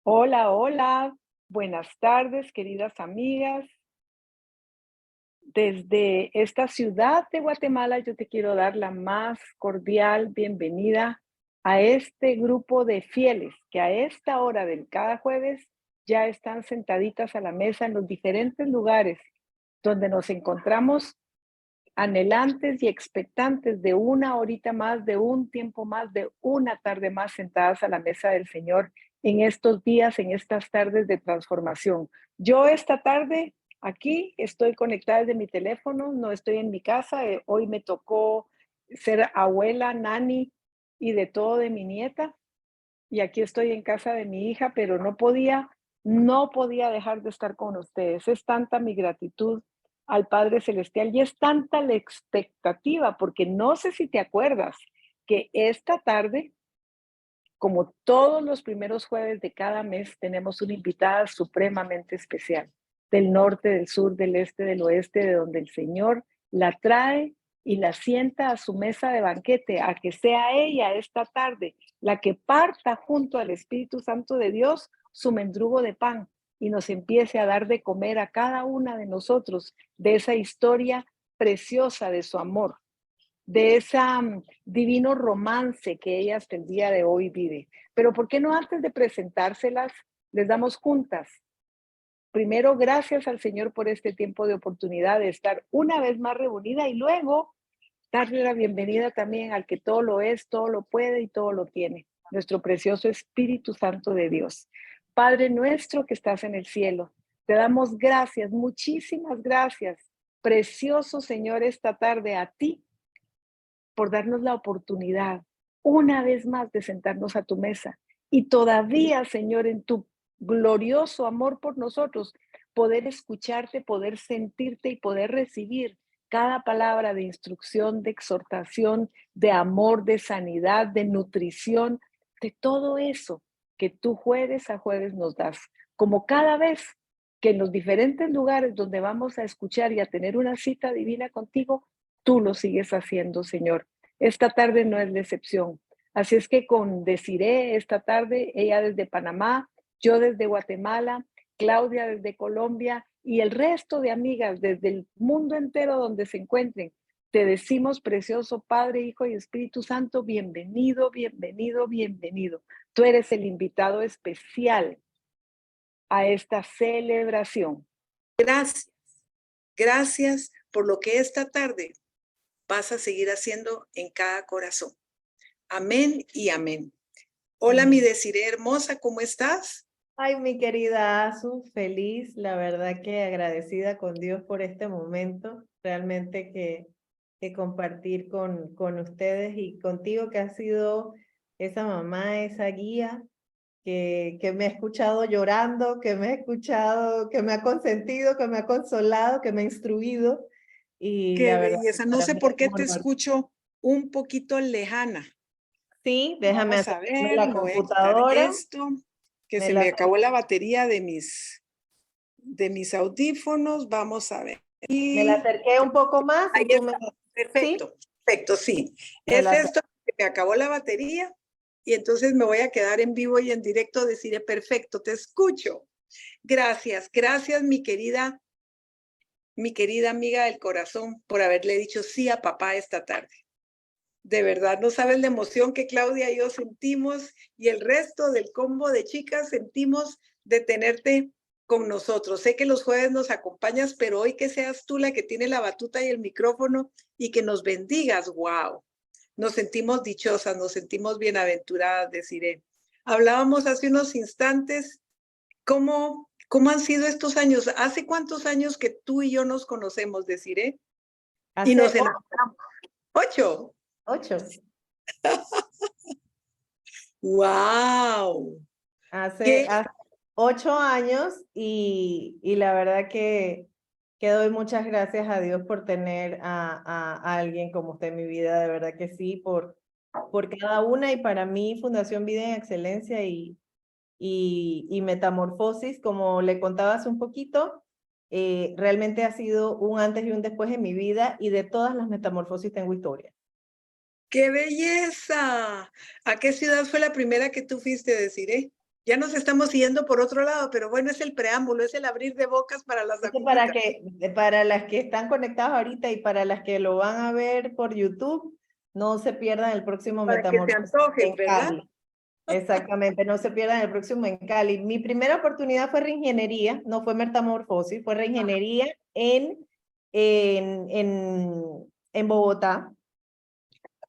Hola, hola. Buenas tardes, queridas amigas. Desde esta ciudad de Guatemala, yo te quiero dar la más cordial bienvenida a este grupo de fieles que a esta hora del cada jueves ya están sentaditas a la mesa en los diferentes lugares donde nos encontramos anhelantes y expectantes de una horita más, de un tiempo más, de una tarde más sentadas a la mesa del Señor en estos días, en estas tardes de transformación. Yo esta tarde aquí estoy conectada desde mi teléfono, no estoy en mi casa. Hoy me tocó ser abuela, nani y de todo de mi nieta. Y aquí estoy en casa de mi hija, pero no podía dejar de estar con ustedes. Es tanta mi gratitud al Padre Celestial y es tanta la expectativa, porque no sé si te acuerdas que esta tarde, como todos los primeros jueves de cada mes, tenemos una invitada supremamente especial del norte, del sur, del este, del oeste, de donde el Señor la trae y la sienta a su mesa de banquete, a que sea ella esta tarde la que parta junto al Espíritu Santo de Dios su mendrugo de pan y nos empiece a dar de comer a cada una de nosotros de esa historia preciosa de su amor, de ese divino romance que ella hasta el día de hoy vive. Pero ¿por qué no antes de presentárselas les damos juntas? Primero, gracias al Señor por este tiempo de oportunidad de estar una vez más reunida y luego darle la bienvenida también al que todo lo es, todo lo puede y todo lo tiene, nuestro precioso Espíritu Santo de Dios. Padre nuestro que estás en el cielo, te damos gracias, muchísimas gracias, precioso Señor, esta tarde a ti por darnos la oportunidad una vez más de sentarnos a tu mesa y todavía, Señor, en tu glorioso amor por nosotros, poder escucharte, poder sentirte y poder recibir cada palabra de instrucción, de exhortación, de amor, de sanidad, de nutrición, de todo eso que tú jueves a jueves nos das. Como cada vez que en los diferentes lugares donde vamos a escuchar y a tener una cita divina contigo, tú lo sigues haciendo, Señor. Esta tarde no es la excepción. Así es que con Desiree esta tarde, ella desde Panamá, yo desde Guatemala, Claudia desde Colombia y el resto de amigas desde el mundo entero donde se encuentren, te decimos, precioso Padre, Hijo y Espíritu Santo, bienvenido, bienvenido, bienvenido. Tú eres el invitado especial a esta celebración. Gracias, gracias por lo que esta tarde vas a seguir haciendo en cada corazón. Amén y amén. Hola, mi Amén. Desiree hermosa, ¿cómo estás? Ay, mi querida Azu, feliz, la verdad que agradecida con Dios por este momento, realmente que compartir con ustedes y contigo que has sido esa mamá, esa guía que me ha escuchado llorando, que me ha escuchado, que me ha consentido, que me ha consolado, que me ha instruido y Qué la verdad que belleza. No para sé mí es por qué un te honor. escucho un poquito lejana. Sí, déjame Vamos a acercarme a ver, la me voy a quitar computadora, esto, que me se la me acerco. acabó la batería de mis audífonos. Vamos a ver. Me la Y acerqué un poco más ahí y tú me... está. Sí, Perfecto, perfecto, sí. me Es la esto, acerqué. que me acabó la batería y entonces me voy a quedar en vivo y en directo, deciré, perfecto, te escucho. Gracias, gracias, mi querida amiga del corazón, por haberle dicho sí a papá esta tarde. De verdad, no sabes la emoción que Claudia y yo sentimos y el resto del combo de chicas sentimos de tenerte con nosotros. Sé que los jueves nos acompañas, pero hoy que seas tú la que tiene la batuta y el micrófono y que nos bendigas, wow. Nos sentimos dichosas, nos sentimos bienaventuradas, deciré. Hablábamos hace unos instantes cómo han sido estos años. ¿Hace cuántos años que tú y yo nos conocemos, deciré? Y nos Hace enamoramos. 8. 8, ¡Wow! hace, ¿Qué? hace 8 años y la verdad que doy muchas gracias a Dios por tener a alguien como usted en mi vida, de verdad que sí, por cada una y para mí Fundación Vida en Excelencia y Metamorfosis, como le contaba hace un poquito, realmente ha sido un antes y un después en mi vida y de todas las metamorfosis tengo historia. ¡Qué belleza! ¿A qué ciudad fue la primera que tú fuiste, deciré? Ya nos estamos yendo por otro lado, pero bueno, es el preámbulo, es el abrir de bocas para las amiguitas. Para las que están conectadas ahorita y para las que lo van a ver por YouTube, no se pierdan el próximo Para que se Metamorfosis antojen, en ¿verdad? Cali. Exactamente, no se pierdan el próximo en Cali. Mi primera oportunidad fue reingeniería, no fue Metamorfosis, fue reingeniería en Bogotá.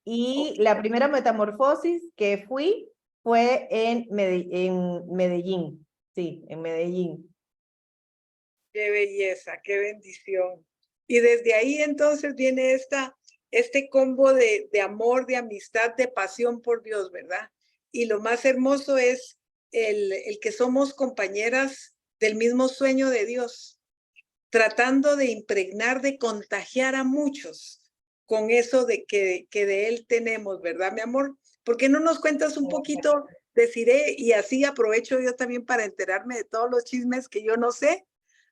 Y la primera Metamorfosis que fui fue en Medellín. Sí, en Medellín. Qué belleza, qué bendición. Y desde ahí entonces viene este combo de amor, de amistad, de pasión por Dios, ¿verdad? Y lo más hermoso es el que somos compañeras del mismo sueño de Dios, tratando de impregnar, de contagiar a muchos con eso de que de Él tenemos, ¿verdad, mi amor? ¿Por qué no nos cuentas un poquito de Siré? Y así aprovecho yo también para enterarme de todos los chismes que yo no sé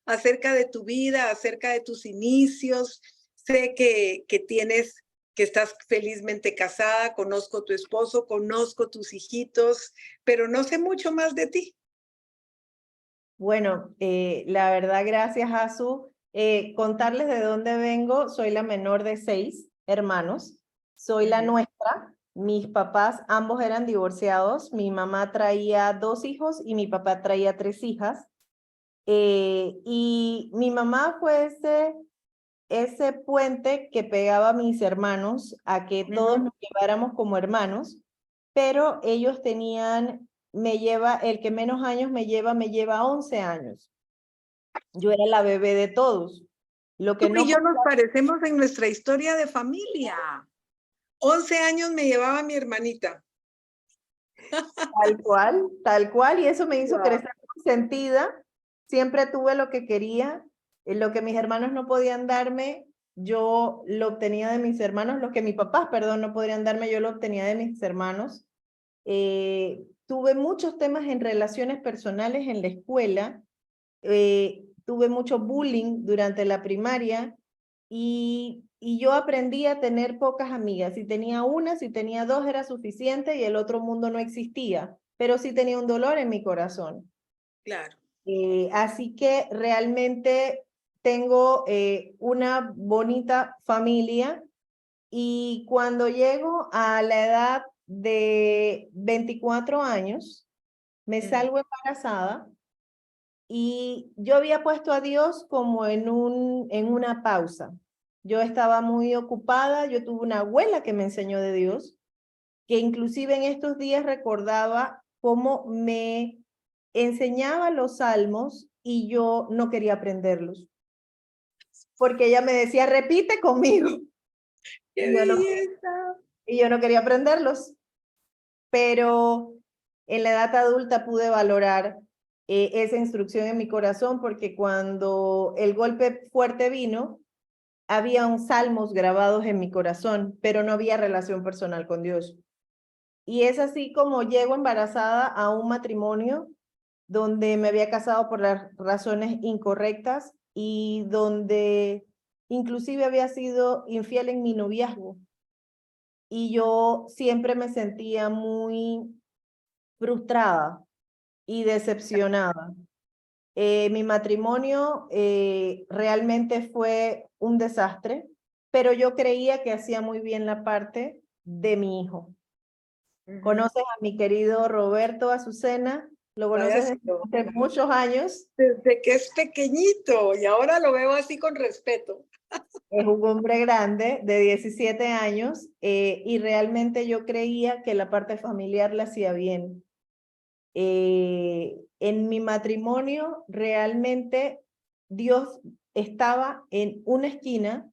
acerca de tu vida, acerca de tus inicios. Sé que estás felizmente casada, conozco tu esposo, conozco tus hijitos, pero no sé mucho más de ti. Bueno, la verdad, gracias, Azu. Contarles de dónde vengo, soy la menor de 6 hermanos, soy la nuestra. Mis papás ambos eran divorciados, mi mamá traía 2 hijos y mi papá traía 3 hijas. Y mi mamá fue ese puente que pegaba a mis hermanos a que todos nos lleváramos como hermanos, pero ellos tenían, el que menos años me lleva 11 años. Yo era la bebé de todos. Lo que Tú no y yo nos parecemos en nuestra historia de familia. 11 años me llevaba mi hermanita. Tal cual, y eso me hizo Wow. crecer sentida. Siempre tuve lo que quería, lo que mis hermanos no podían darme, yo lo obtenía de mis hermanos, lo que mis papás, perdón, no podrían darme, yo lo obtenía de mis hermanos. Tuve muchos temas en relaciones personales en la escuela, tuve mucho bullying durante la primaria y yo aprendí a tener pocas amigas. Si tenía una, si tenía 2 era suficiente y el otro mundo no existía, pero sí tenía un dolor en mi corazón. Claro. Así que realmente tengo una bonita familia y cuando llego a la edad de 24 años, me salgo embarazada y yo había puesto a Dios como en una pausa. Yo estaba muy ocupada, yo tuve una abuela que me enseñó de Dios, que inclusive en estos días recordaba cómo me enseñaba los salmos y yo no quería aprenderlos, porque ella me decía, repite conmigo, ¡Qué y yo no, belleza! y yo no quería aprenderlos, pero en la edad adulta pude valorar esa instrucción en mi corazón, porque cuando el golpe fuerte vino, había un salmos grabados en mi corazón, pero no había relación personal con Dios. Y es así como llego embarazada a un matrimonio donde me había casado por las razones incorrectas y donde inclusive había sido infiel en mi noviazgo. Y yo siempre me sentía muy frustrada y decepcionada. Mi matrimonio realmente fue un desastre, pero yo creía que hacía muy bien la parte de mi hijo. ¿Conoces a mi querido Roberto Azucena? Lo conoces desde hace muchos años. Desde que es pequeñito y ahora lo veo así con respeto. Es un hombre grande de 17 años y realmente yo creía que la parte familiar la hacía bien. En mi matrimonio realmente Dios estaba en una esquina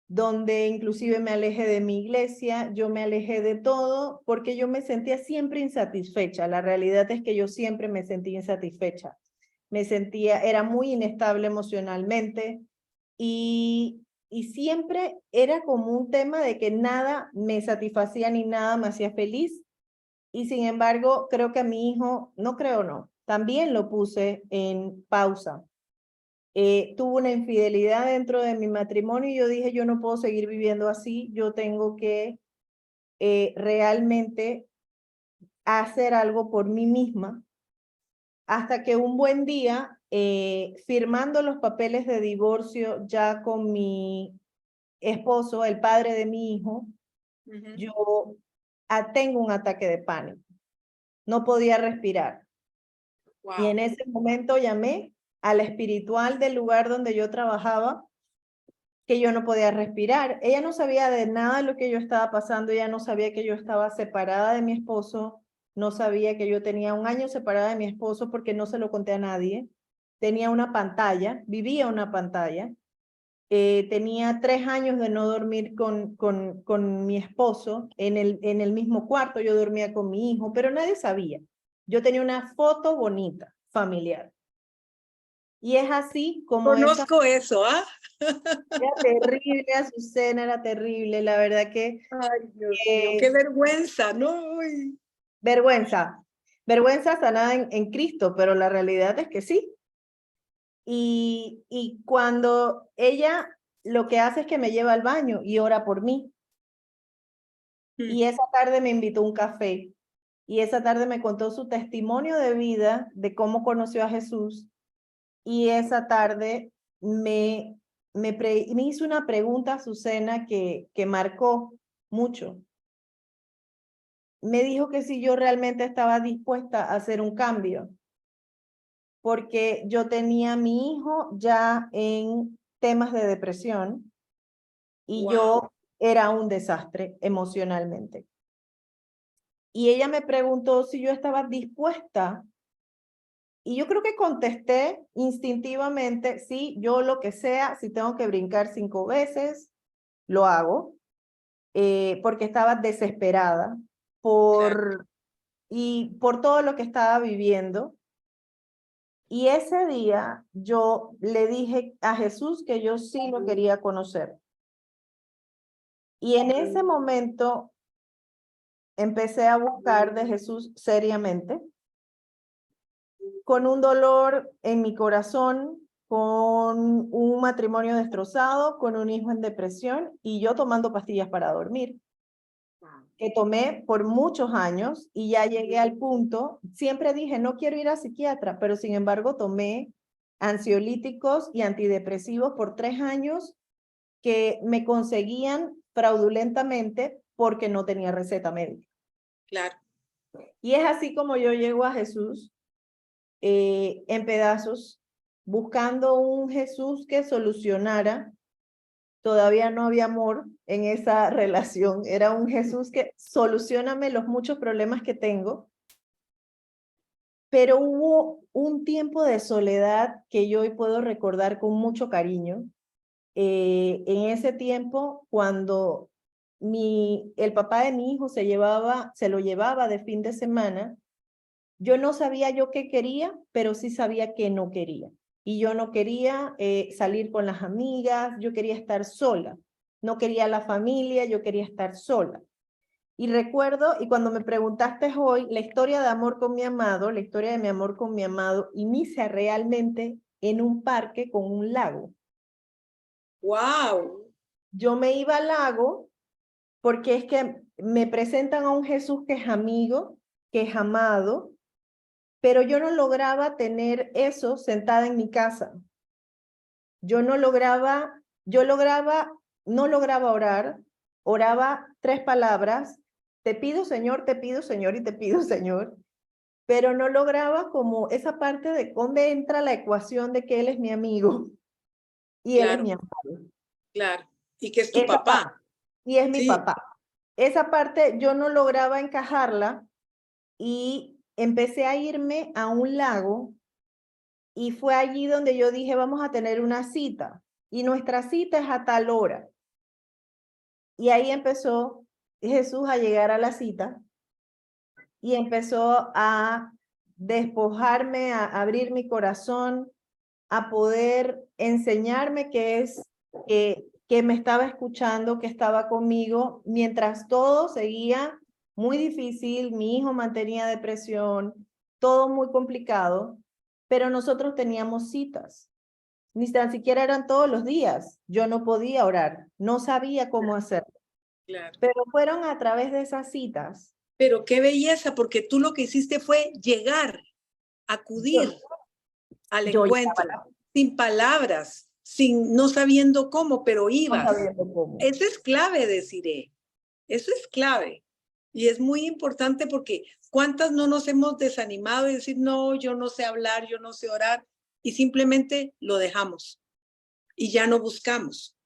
donde inclusive me alejé de mi iglesia, yo me alejé de todo porque yo me sentía siempre insatisfecha. La realidad es que yo siempre me sentí insatisfecha. Era muy inestable emocionalmente y siempre era como un tema de que nada me satisfacía ni nada me hacía feliz. Y sin embargo, creo que a mi hijo, no creo, no, también lo puse en pausa. Tuvo una infidelidad dentro de mi matrimonio y yo dije, yo no puedo seguir viviendo así, yo tengo que realmente hacer algo por mí misma hasta que un buen día, firmando los papeles de divorcio ya con mi esposo, el padre de mi hijo, yo tengo un ataque de pánico. No podía respirar. Wow. Y en ese momento llamé a la espiritual del lugar donde yo trabajaba, que yo no podía respirar. Ella no sabía de nada de lo que yo estaba pasando, ella no sabía que yo estaba separada de mi esposo, no sabía que yo tenía 1 año separada de mi esposo porque no se lo conté a nadie. Tenía una pantalla, vivía una pantalla. Tenía 3 años de no dormir con mi esposo en el mismo cuarto, yo dormía con mi hijo, pero nadie sabía. Yo tenía una foto bonita, familiar. Y es así como Conozco eso, ¿ah? Era terrible, Azucena, era terrible, la verdad que Ay, Dios mío, qué vergüenza, ¿no? Uy. vergüenza, vergüenza sanada en Cristo, pero la realidad es que sí. Y cuando ella lo que hace es que me lleva al baño y ora por mí. Y esa tarde me invitó a un café y esa tarde me contó su testimonio de vida, de cómo conoció a Jesús. Y esa tarde me hizo una pregunta, Azucena, que marcó mucho. Me dijo que si yo realmente estaba dispuesta a hacer un cambio, porque yo tenía a mi hijo ya en temas de depresión y Wow. yo era un desastre emocionalmente. Y ella me preguntó si yo estaba dispuesta y yo creo que contesté instintivamente, sí, yo lo que sea, si tengo que brincar 5 veces, lo hago, porque estaba desesperada por todo lo que estaba viviendo. Y ese día yo le dije a Jesús que yo sí lo quería conocer. Y en ese momento empecé a buscar de Jesús seriamente, con un dolor en mi corazón, con un matrimonio destrozado, con un hijo en depresión y yo tomando pastillas para dormir, que tomé por muchos años y ya llegué al punto, siempre dije, no quiero ir a psiquiatra, pero sin embargo tomé ansiolíticos y antidepresivos por 3 años que me conseguían fraudulentamente porque no tenía receta médica. Claro. Y es así como yo llego a Jesús, en pedazos, buscando un Jesús que solucionara. Todavía no había amor en esa relación. Era un Jesús que solucioname los muchos problemas que tengo. Pero hubo un tiempo de soledad que yo hoy puedo recordar con mucho cariño. En ese tiempo, cuando el papá de mi hijo se lo llevaba de fin de semana, yo no sabía yo qué quería, pero sí sabía que no quería. Y yo no quería salir con las amigas, yo quería estar sola. No quería la familia, yo quería estar sola. Y recuerdo, y cuando me preguntaste hoy, la historia de amor con mi amado, la historia de mi amor con mi amado, inicia realmente en un parque con un lago. Wow. Yo me iba al lago porque es que me presentan a un Jesús que es amigo, que es amado, pero yo no lograba tener eso sentada en mi casa. No lograba orar, oraba 3 palabras, te pido Señor y te pido Señor, pero no lograba como esa parte de dónde entra la ecuación de que Él es mi amigo y Él es mi amado. Claro. Y que es tu papá. Y es mi Sí. papá. Esa parte yo no lograba encajarla y empecé a irme a un lago y fue allí donde yo dije, vamos a tener una cita y nuestra cita es a tal hora. Y ahí empezó Jesús a llegar a la cita y empezó a despojarme, a abrir mi corazón, a poder enseñarme que me estaba escuchando, que estaba conmigo, mientras todo seguía muy difícil, mi hijo mantenía depresión, todo muy complicado, pero nosotros teníamos citas. Ni tan siquiera eran todos los días. Yo no podía orar, no sabía cómo hacerlo. Claro. Pero fueron a través de esas citas. Pero qué belleza, porque tú lo que hiciste fue llegar acudir al Yo encuentro, sin palabras, no sabiendo cómo, pero no ibas. sabiendo cómo. Eso es clave, deciré. Eso es clave. Y es muy importante porque ¿cuántas no nos hemos desanimado y decir, no, yo no sé hablar, yo no sé orar? Y simplemente lo dejamos y ya no buscamos.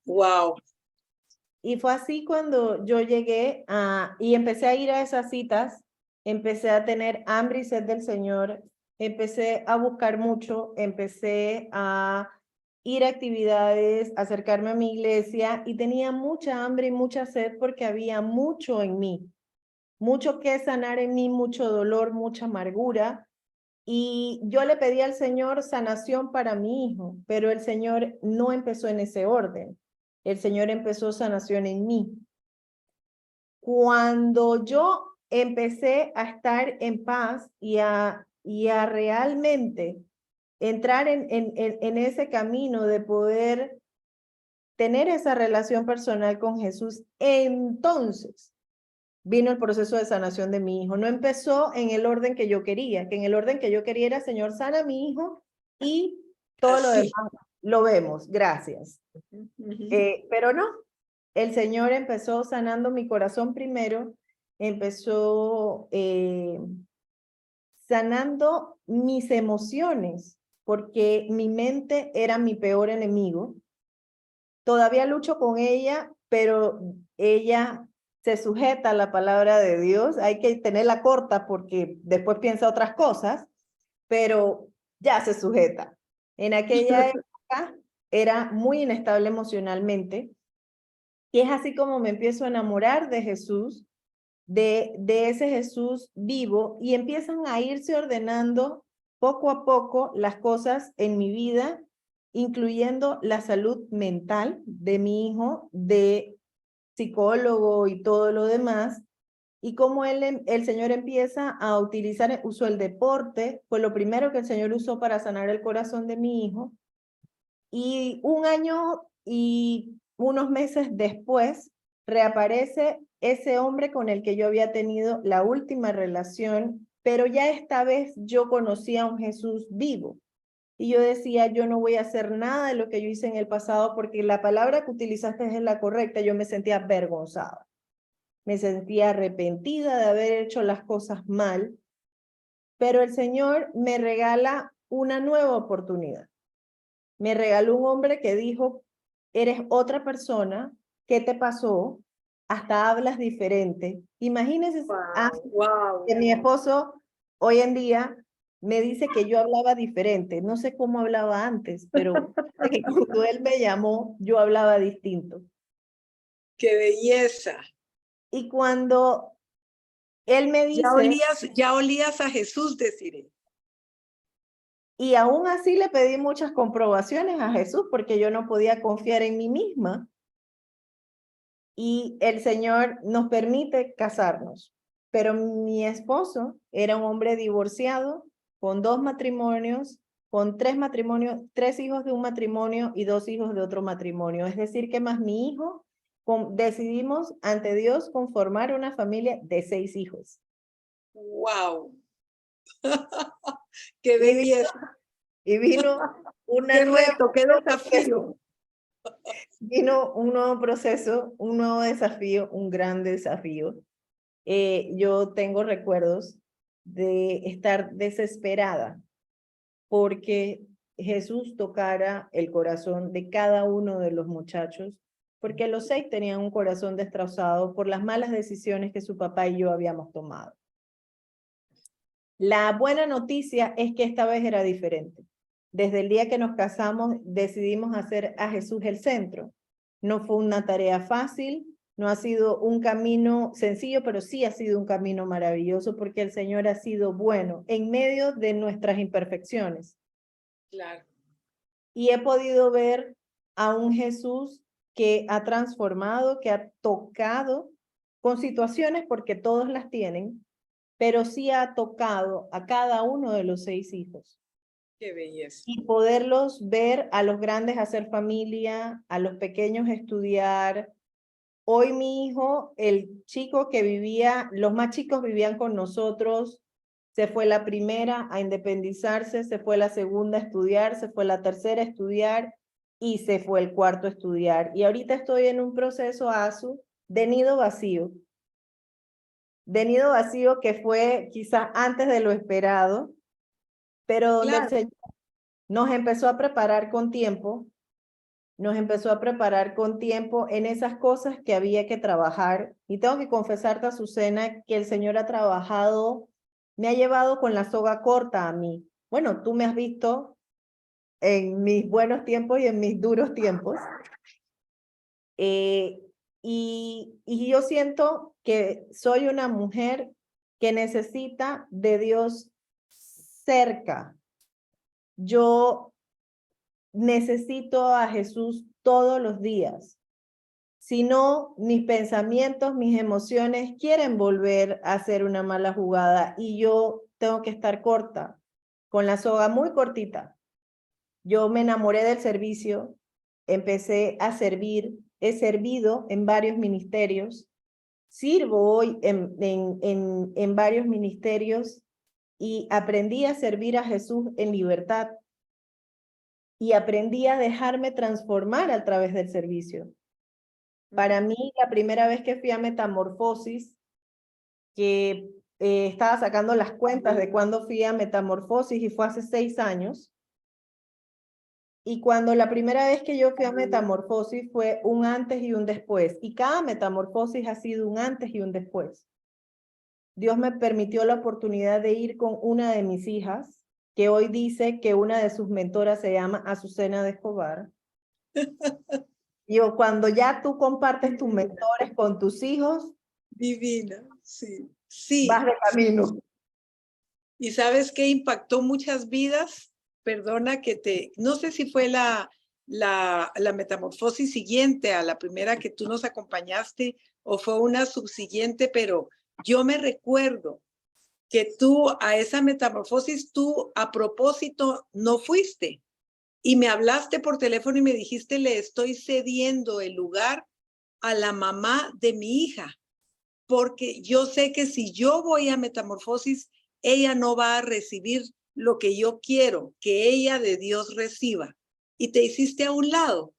Wow. Y fue así cuando yo llegué y empecé a ir a esas citas, empecé a tener hambre y sed del Señor, empecé a buscar mucho, empecé a ir a actividades, acercarme a mi iglesia y tenía mucha hambre y mucha sed porque había mucho en mí, mucho que sanar en mí, mucho dolor, mucha amargura. Y yo le pedí al Señor sanación para mi hijo, pero el Señor no empezó en ese orden. El Señor empezó sanación en mí. Cuando yo empecé a estar en paz y a realmente entrar en ese camino de poder tener esa relación personal con Jesús, entonces vino el proceso de sanación de mi hijo. No empezó en el orden que yo quería, que en el orden que yo quería era, Señor, sana a mi hijo y todo lo demás lo vemos, gracias. Pero no, el Señor empezó sanando mi corazón primero, empezó sanando mis emociones, porque mi mente era mi peor enemigo. Todavía lucho con ella, pero ella se sujeta a la palabra de Dios. Hay que tenerla corta porque después piensa otras cosas, pero ya se sujeta. En aquella época era muy inestable emocionalmente y es así como me empiezo a enamorar de Jesús, de ese Jesús vivo, y empiezan a irse ordenando poco a poco las cosas en mi vida, incluyendo la salud mental de mi hijo, de psicólogo y todo lo demás, y cómo el Señor empieza a utilizar, usó el deporte, fue lo primero que el Señor usó para sanar el corazón de mi hijo, y un año y unos meses después reaparece ese hombre con el que yo había tenido la última relación, pero ya esta vez yo conocía a un Jesús vivo. Y yo decía, yo no voy a hacer nada de lo que yo hice en el pasado porque la palabra que utilizaste es la correcta. Yo me sentía avergonzada. Me sentía arrepentida de haber hecho las cosas mal, pero el Señor me regala una nueva oportunidad. Me regaló un hombre que dijo, eres otra persona, ¿qué te pasó? Hasta hablas diferente. Imagínense que mi esposo hoy en día me dice que yo hablaba diferente. No sé cómo hablaba antes, pero que cuando él me llamó, yo hablaba distinto. ¡Qué belleza! Y cuando él me dice... Ya olías a Jesús, deciré. Y aún así le pedí muchas comprobaciones a Jesús porque yo no podía confiar en mí misma. Y el Señor nos permite casarnos. Pero mi esposo era un hombre divorciado, con 2 matrimonios, con 3 matrimonios, 3 hijos de un matrimonio y 2 hijos de otro matrimonio. Es decir, que más mi hijo, decidimos ante Dios conformar una familia de 6 hijos. ¡Wow! ¡Qué belleza! Y vino una ¡Qué reto, qué desafío! Vino un nuevo proceso, un nuevo desafío, un gran desafío. Yo tengo recuerdos de estar desesperada porque Jesús tocara el corazón de cada uno de los muchachos, porque los 6 tenían un corazón destrozado por las malas decisiones que su papá y yo habíamos tomado. La buena noticia es que esta vez era diferente. Desde el día que nos casamos, decidimos hacer a Jesús el centro. No fue una tarea fácil, no ha sido un camino sencillo, pero sí ha sido un camino maravilloso porque el Señor ha sido bueno en medio de nuestras imperfecciones. Claro. Y he podido ver a un Jesús que ha transformado, que ha tocado con situaciones, porque todos las tienen, pero sí ha tocado a cada uno de los 6 hijos. ¡Qué belleza! Y poderlos ver a los grandes hacer familia, a los pequeños estudiar. Hoy mi hijo, el chico que vivía, los más chicos vivían con nosotros, Se fue la primera a independizarse, se fue la segunda a estudiar, se fue la tercera a estudiar y se fue el cuarto a estudiar. Y ahorita estoy en un proceso, Asu, de nido vacío. De nido vacío que fue quizás antes de lo esperado, pero donde el Claro. Señor nos empezó a preparar con tiempo, nos empezó a preparar con tiempo en esas cosas que había que trabajar. Y tengo que confesarte, Azucena, que el Señor ha trabajado, me ha llevado con la soga corta a mí. Bueno, tú me has visto en mis buenos tiempos y en mis duros tiempos. Y yo siento que soy una mujer que necesita de Dios cerca. Yo necesito a Jesús todos los días. Si no, mis pensamientos, mis emociones quieren volver a hacer una mala jugada y yo tengo que estar corta, con la soga muy cortita. Yo me enamoré del servicio, empecé a servir, he servido en varios ministerios, sirvo hoy en varios ministerios y aprendí a servir a Jesús en libertad y aprendí a dejarme transformar a través del servicio. Para mí, la primera vez que fui a Metamorfosis, que estaba sacando las cuentas de cuándo fui a Metamorfosis y fue hace 6 años, y cuando la primera vez que yo fui a Metamorfosis fue un antes y un después, y cada Metamorfosis ha sido un antes y un después. Dios me permitió la oportunidad de ir con una de mis hijas, que hoy dice que una de sus mentoras se llama Azucena de Escobar. Yo, cuando ya tú compartes tus mentores con tus hijos, Divina, sí. Sí. vas de camino. ¿Y sabes qué impactó muchas vidas? Perdona que no sé si fue la metamorfosis siguiente a la primera que tú nos acompañaste o fue una subsiguiente, pero yo me recuerdo que tú a esa metamorfosis, tú a propósito no fuiste y me hablaste por teléfono y me dijiste, le estoy cediendo el lugar a la mamá de mi hija, porque yo sé que si yo voy a metamorfosis, ella no va a recibir lo que yo quiero que ella de Dios reciba. Y te hiciste a un lado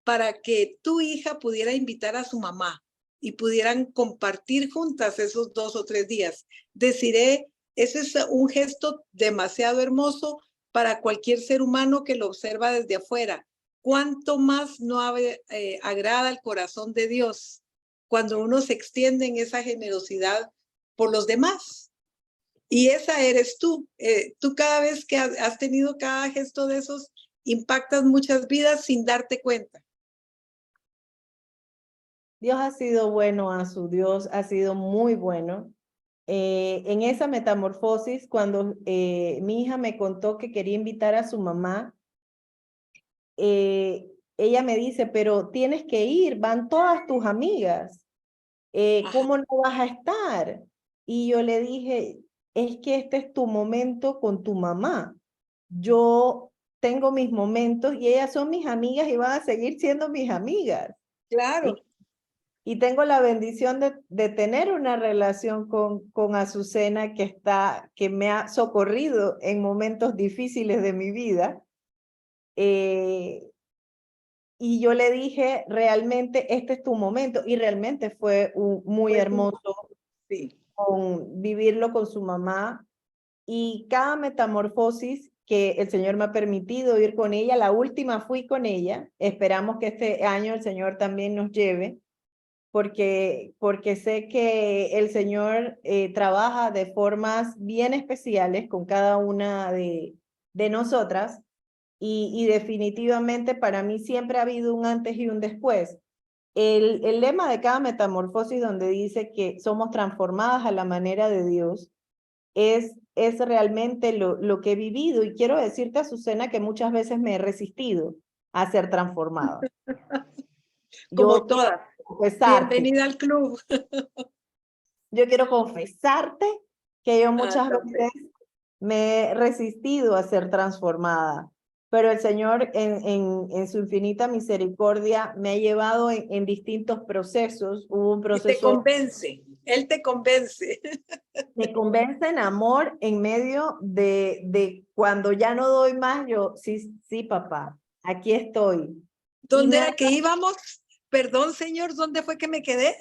para que tu hija pudiera invitar a su mamá y pudieran compartir juntas esos 2 o 3 días. Deciré, ese es un gesto demasiado hermoso para cualquier ser humano que lo observa desde afuera. ¿Cuánto más no agrada al corazón de Dios cuando uno se extiende en esa generosidad por los demás? Y esa eres tú. Tú cada vez que has tenido cada gesto de esos, impactas muchas vidas sin darte cuenta. Dios ha sido bueno, Dios ha sido muy bueno. En esa metamorfosis, cuando mi hija me contó que quería invitar a su mamá, ella me dice, pero tienes que ir, van todas tus amigas. ¿Cómo no vas a estar? Y yo le dije, es que este es tu momento con tu mamá. Yo tengo mis momentos y ellas son mis amigas y van a seguir siendo mis amigas. Claro. Y tengo la bendición de tener una relación con Azucena que me ha socorrido en momentos difíciles de mi vida. Y yo le dije, realmente este es tu momento. Y realmente fue muy hermoso vivirlo con su mamá. Y cada metamorfosis que el Señor me ha permitido ir con ella, la última fui con ella. Esperamos que este año el Señor también nos lleve. Porque sé que el Señor trabaja de formas bien especiales con cada una de nosotras y definitivamente para mí siempre ha habido un antes y un después. El lema de cada metamorfosis donde dice que somos transformadas a la manera de Dios es realmente lo que he vivido y quiero decirte, Azucena, que muchas veces me he resistido a ser transformada. Como todas. Bienvenida al club. Yo quiero confesarte que yo muchas veces me he resistido a ser transformada, pero el Señor en su infinita misericordia me ha llevado en distintos procesos. Hubo un proceso... Y te convence. Él te convence. Me convence en amor en medio de cuando ya no doy más, yo, sí, sí, papá, aquí estoy. Y ¿Dónde me era que íbamos? Perdón, señor, ¿dónde fue que me quedé?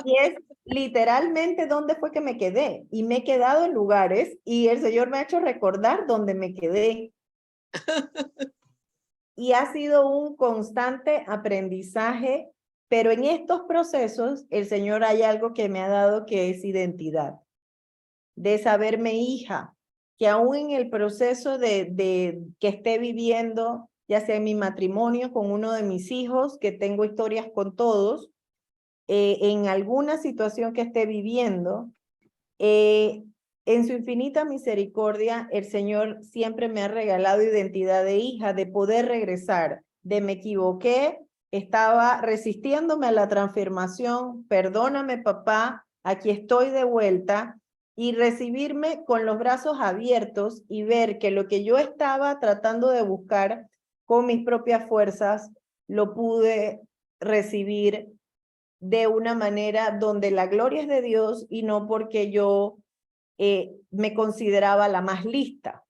Y es literalmente dónde fue que me quedé. Y me he quedado en lugares y el Señor me ha hecho recordar dónde me quedé. Y ha sido un constante aprendizaje, pero en estos procesos el Señor hay algo que me ha dado que es identidad, de saberme hija, que aún en el proceso de que esté viviendo, ya sea en mi matrimonio con uno de mis hijos, que tengo historias con todos, en alguna situación que esté viviendo, en su infinita misericordia, el Señor siempre me ha regalado identidad de hija, de poder regresar, de me equivoqué, estaba resistiéndome a la transformación, perdóname papá, aquí estoy de vuelta, y recibirme con los brazos abiertos y ver que lo que yo estaba tratando de buscar con mis propias fuerzas, lo pude recibir de una manera donde la gloria es de Dios y no porque yo me consideraba la más lista,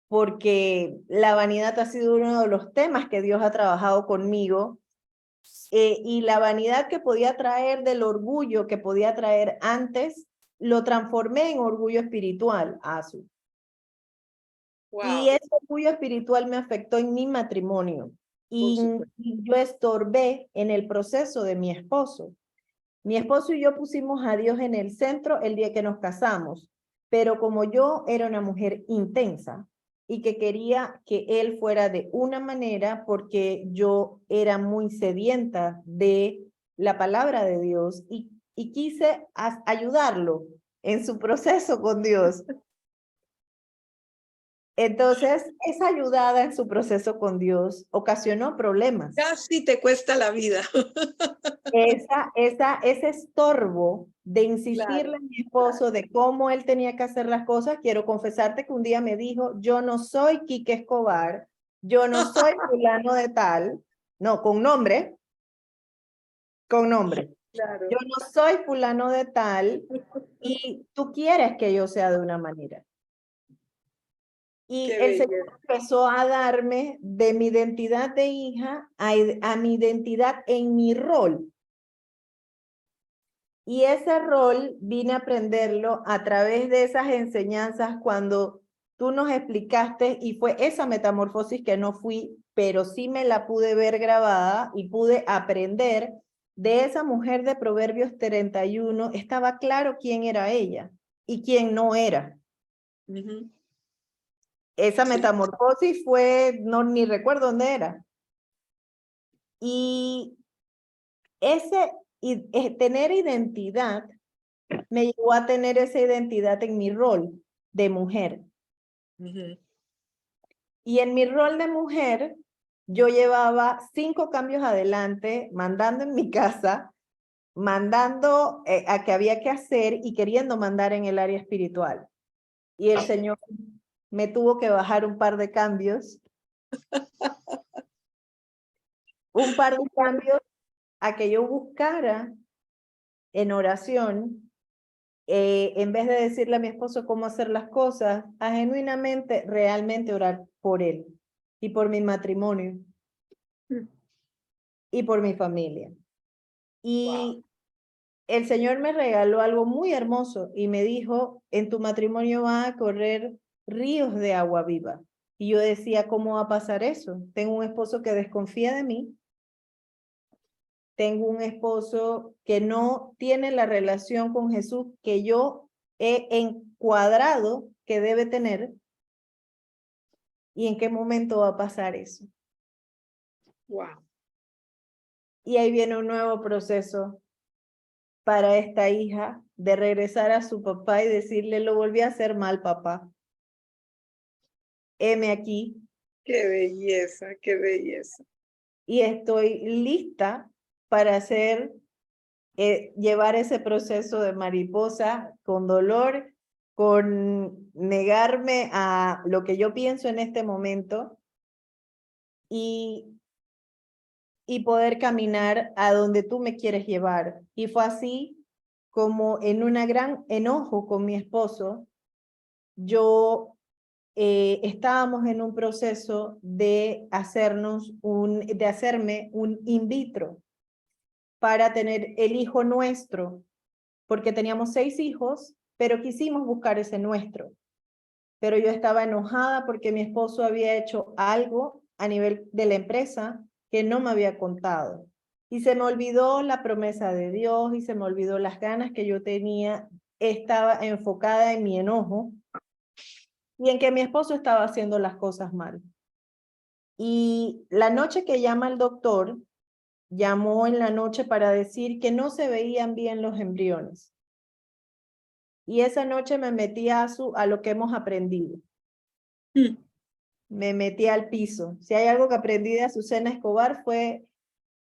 porque la vanidad ha sido uno de los temas que Dios ha trabajado conmigo, y la vanidad que podía traer del orgullo que podía traer antes, lo transformé en orgullo espiritual, Azu. Wow. Y ese orgullo espiritual me afectó en mi matrimonio y yo estorbé en el proceso de mi esposo. Mi esposo y yo pusimos a Dios en el centro el día que nos casamos, pero como yo era una mujer intensa y que quería que él fuera de una manera porque yo era muy sedienta de la palabra de Dios y quise ayudarlo en su proceso con Dios. Entonces, esa ayudada en su proceso con Dios ocasionó problemas. Casi te cuesta la vida. Ese estorbo de insistirle Claro, a mi esposo de cómo él tenía que hacer las cosas, quiero confesarte que un día me dijo, yo no soy Quique Escobar, yo no soy fulano de tal, no, con nombre, claro. yo no soy fulano de tal y tú quieres que yo sea de una manera. Y Qué el Señor belleza. empezó a darme de mi identidad de hija a mi identidad en mi rol. Y ese rol vine a aprenderlo a través de esas enseñanzas cuando tú nos explicaste y fue esa metamorfosis que no fui, pero sí me la pude ver grabada y pude aprender de esa mujer de Proverbios 31. Estaba claro quién era ella y quién no era. Esa metamorfosis fue, no, ni recuerdo dónde era. Y tener identidad me llevó a tener esa identidad en mi rol de mujer. Y en mi rol de mujer, yo llevaba 5 cambios adelante, mandando en mi casa, mandando a que había que hacer y queriendo mandar en el área espiritual. Y el Señor me tuvo que bajar un par de cambios. Un par de cambios a que yo buscara en oración, en vez de decirle a mi esposo cómo hacer las cosas, a genuinamente, realmente orar por él y por mi matrimonio y por mi familia. Y el Señor me regaló algo muy hermoso y me dijo, en tu matrimonio van a correr ríos de agua viva. Y yo decía, ¿cómo va a pasar eso? Tengo un esposo que desconfía de mí. Tengo un esposo que no tiene la relación con Jesús que yo he encuadrado que debe tener. ¿Y en qué momento va a pasar eso? Wow. Y ahí viene un nuevo proceso para esta hija de regresar a su papá y decirle, lo volví a hacer mal, papá. Heme aquí. Qué belleza, qué belleza. Y estoy lista para llevar ese proceso de mariposa con dolor, con negarme a lo que yo pienso en este momento y poder caminar a donde tú me quieres llevar. Y fue así como en un gran enojo con mi esposo, yo estábamos en un proceso de hacerme un in vitro para tener el hijo nuestro, porque teníamos 6 hijos, pero quisimos buscar ese nuestro. Pero yo estaba enojada porque mi esposo había hecho algo a nivel de la empresa que no me había contado. Y se me olvidó la promesa de Dios y se me olvidó las ganas que yo tenía. Estaba enfocada en mi enojo y en que mi esposo estaba haciendo las cosas mal. Y la noche que llama el doctor, llamó en la noche para decir que no se veían bien los embriones. Y esa noche me metí a lo que hemos aprendido. Me metí al piso. Si hay algo que aprendí de Azucena Escobar fue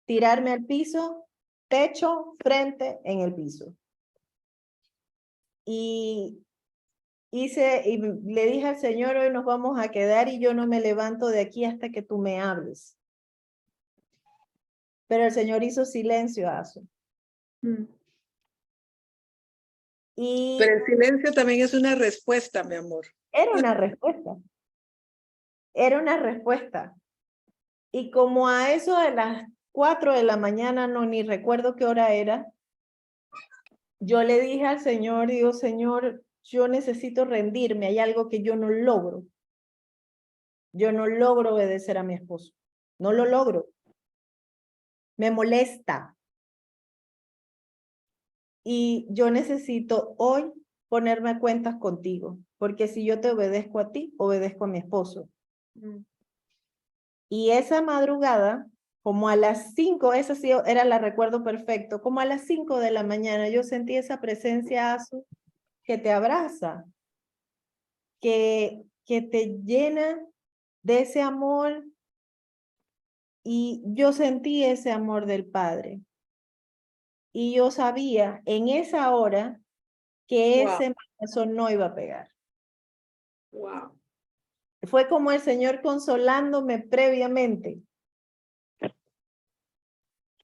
tirarme al piso, techo, frente en el piso. Y le dije al Señor, hoy nos vamos a quedar y yo no me levanto de aquí hasta que tú me hables. Pero el Señor hizo silencio, Azu. Y Pero el silencio también es una respuesta, mi amor. era una respuesta. Era una respuesta. Y como a eso de las 4 de la mañana, no ni recuerdo qué hora era, yo le dije al Señor, digo, Señor, yo necesito rendirme, hay algo que yo no logro. Yo no logro obedecer a mi esposo. No lo logro. Me molesta. Y yo necesito hoy ponerme a cuentas contigo, porque si yo te obedezco a ti, obedezco a mi esposo. Y esa madrugada, como a las 5, esa sí era la recuerdo perfecto, como a las 5 de la mañana yo sentí esa presencia, Azu, que te abraza, que te llena de ese amor, y yo sentí ese amor del Padre. Y yo sabía en esa hora que Wow. ese embarazo no iba a pegar. Wow. Fue como el Señor consolándome previamente.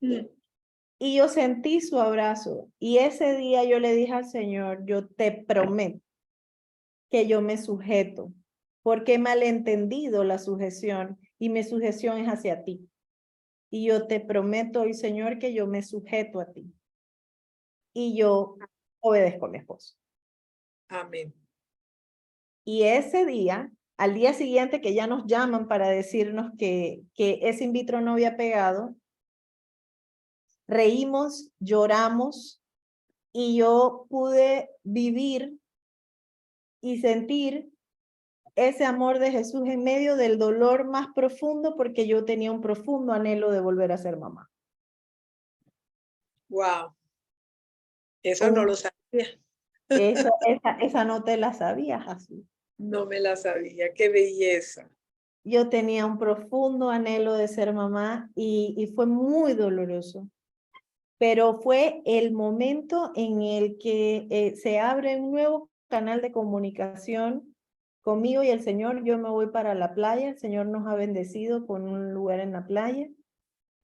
Y yo sentí su abrazo. Y ese día yo le dije al Señor, yo te prometo que yo me sujeto, porque he malentendido la sujeción y mi sujeción es hacia ti. Y yo te prometo hoy, Señor, que yo me sujeto a ti. Y yo obedezco a mi esposo. Amén. Y ese día, al día siguiente que ya nos llaman para decirnos que ese in vitro no había pegado, reímos, lloramos y yo pude vivir y sentir ese amor de Jesús en medio del dolor más profundo, porque yo tenía un profundo anhelo de volver a ser mamá. Wow. Eso no lo sabía. Esa no te la sabías, Jesús. No me la sabía. Qué belleza. Yo tenía un profundo anhelo de ser mamá y fue muy doloroso. Pero fue el momento en el que se abre un nuevo canal de comunicación conmigo y el Señor. Yo me voy para la playa, el Señor nos ha bendecido con un lugar en la playa,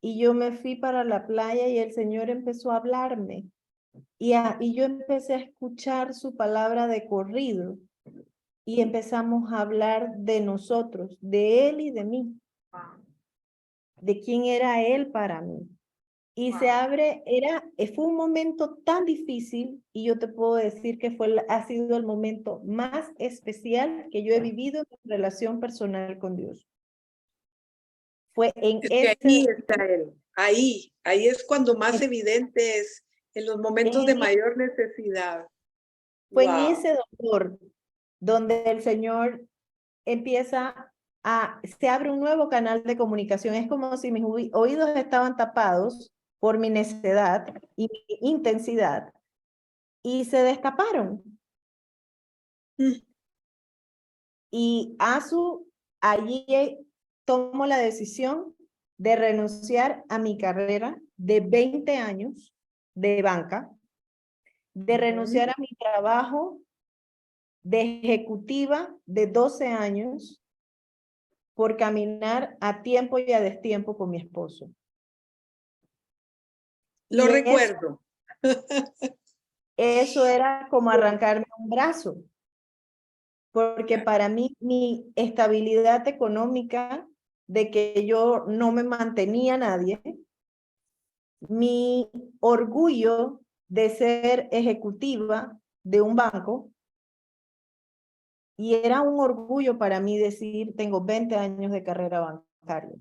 y yo me fui para la playa y el Señor empezó a hablarme, y yo empecé a escuchar su palabra de corrido, y empezamos a hablar de nosotros, de Él y de mí, de quién era Él para mí. Y se abre, fue un momento tan difícil, y yo te puedo decir que ha sido el momento más especial que yo he vivido en mi relación personal con Dios. Fue en Es que ahí está Él. Ahí es cuando más evidente es, en los momentos de mayor necesidad. Fue en Wow. ese dolor donde el Señor se abre un nuevo canal de comunicación. Es como si mis oídos estaban tapados por mi necedad y mi intensidad, y se destaparon. Y allí tomo la decisión de renunciar a mi carrera de 20 años de banca, de renunciar a mi trabajo de ejecutiva de 12 años, por caminar a tiempo y a destiempo con mi esposo. Lo Y recuerdo. eso era como arrancarme un brazo, porque para mí mi estabilidad económica, de que yo no me mantenía nadie, mi orgullo de ser ejecutiva de un banco, y era un orgullo para mí decir, tengo 20 años de carrera bancaria.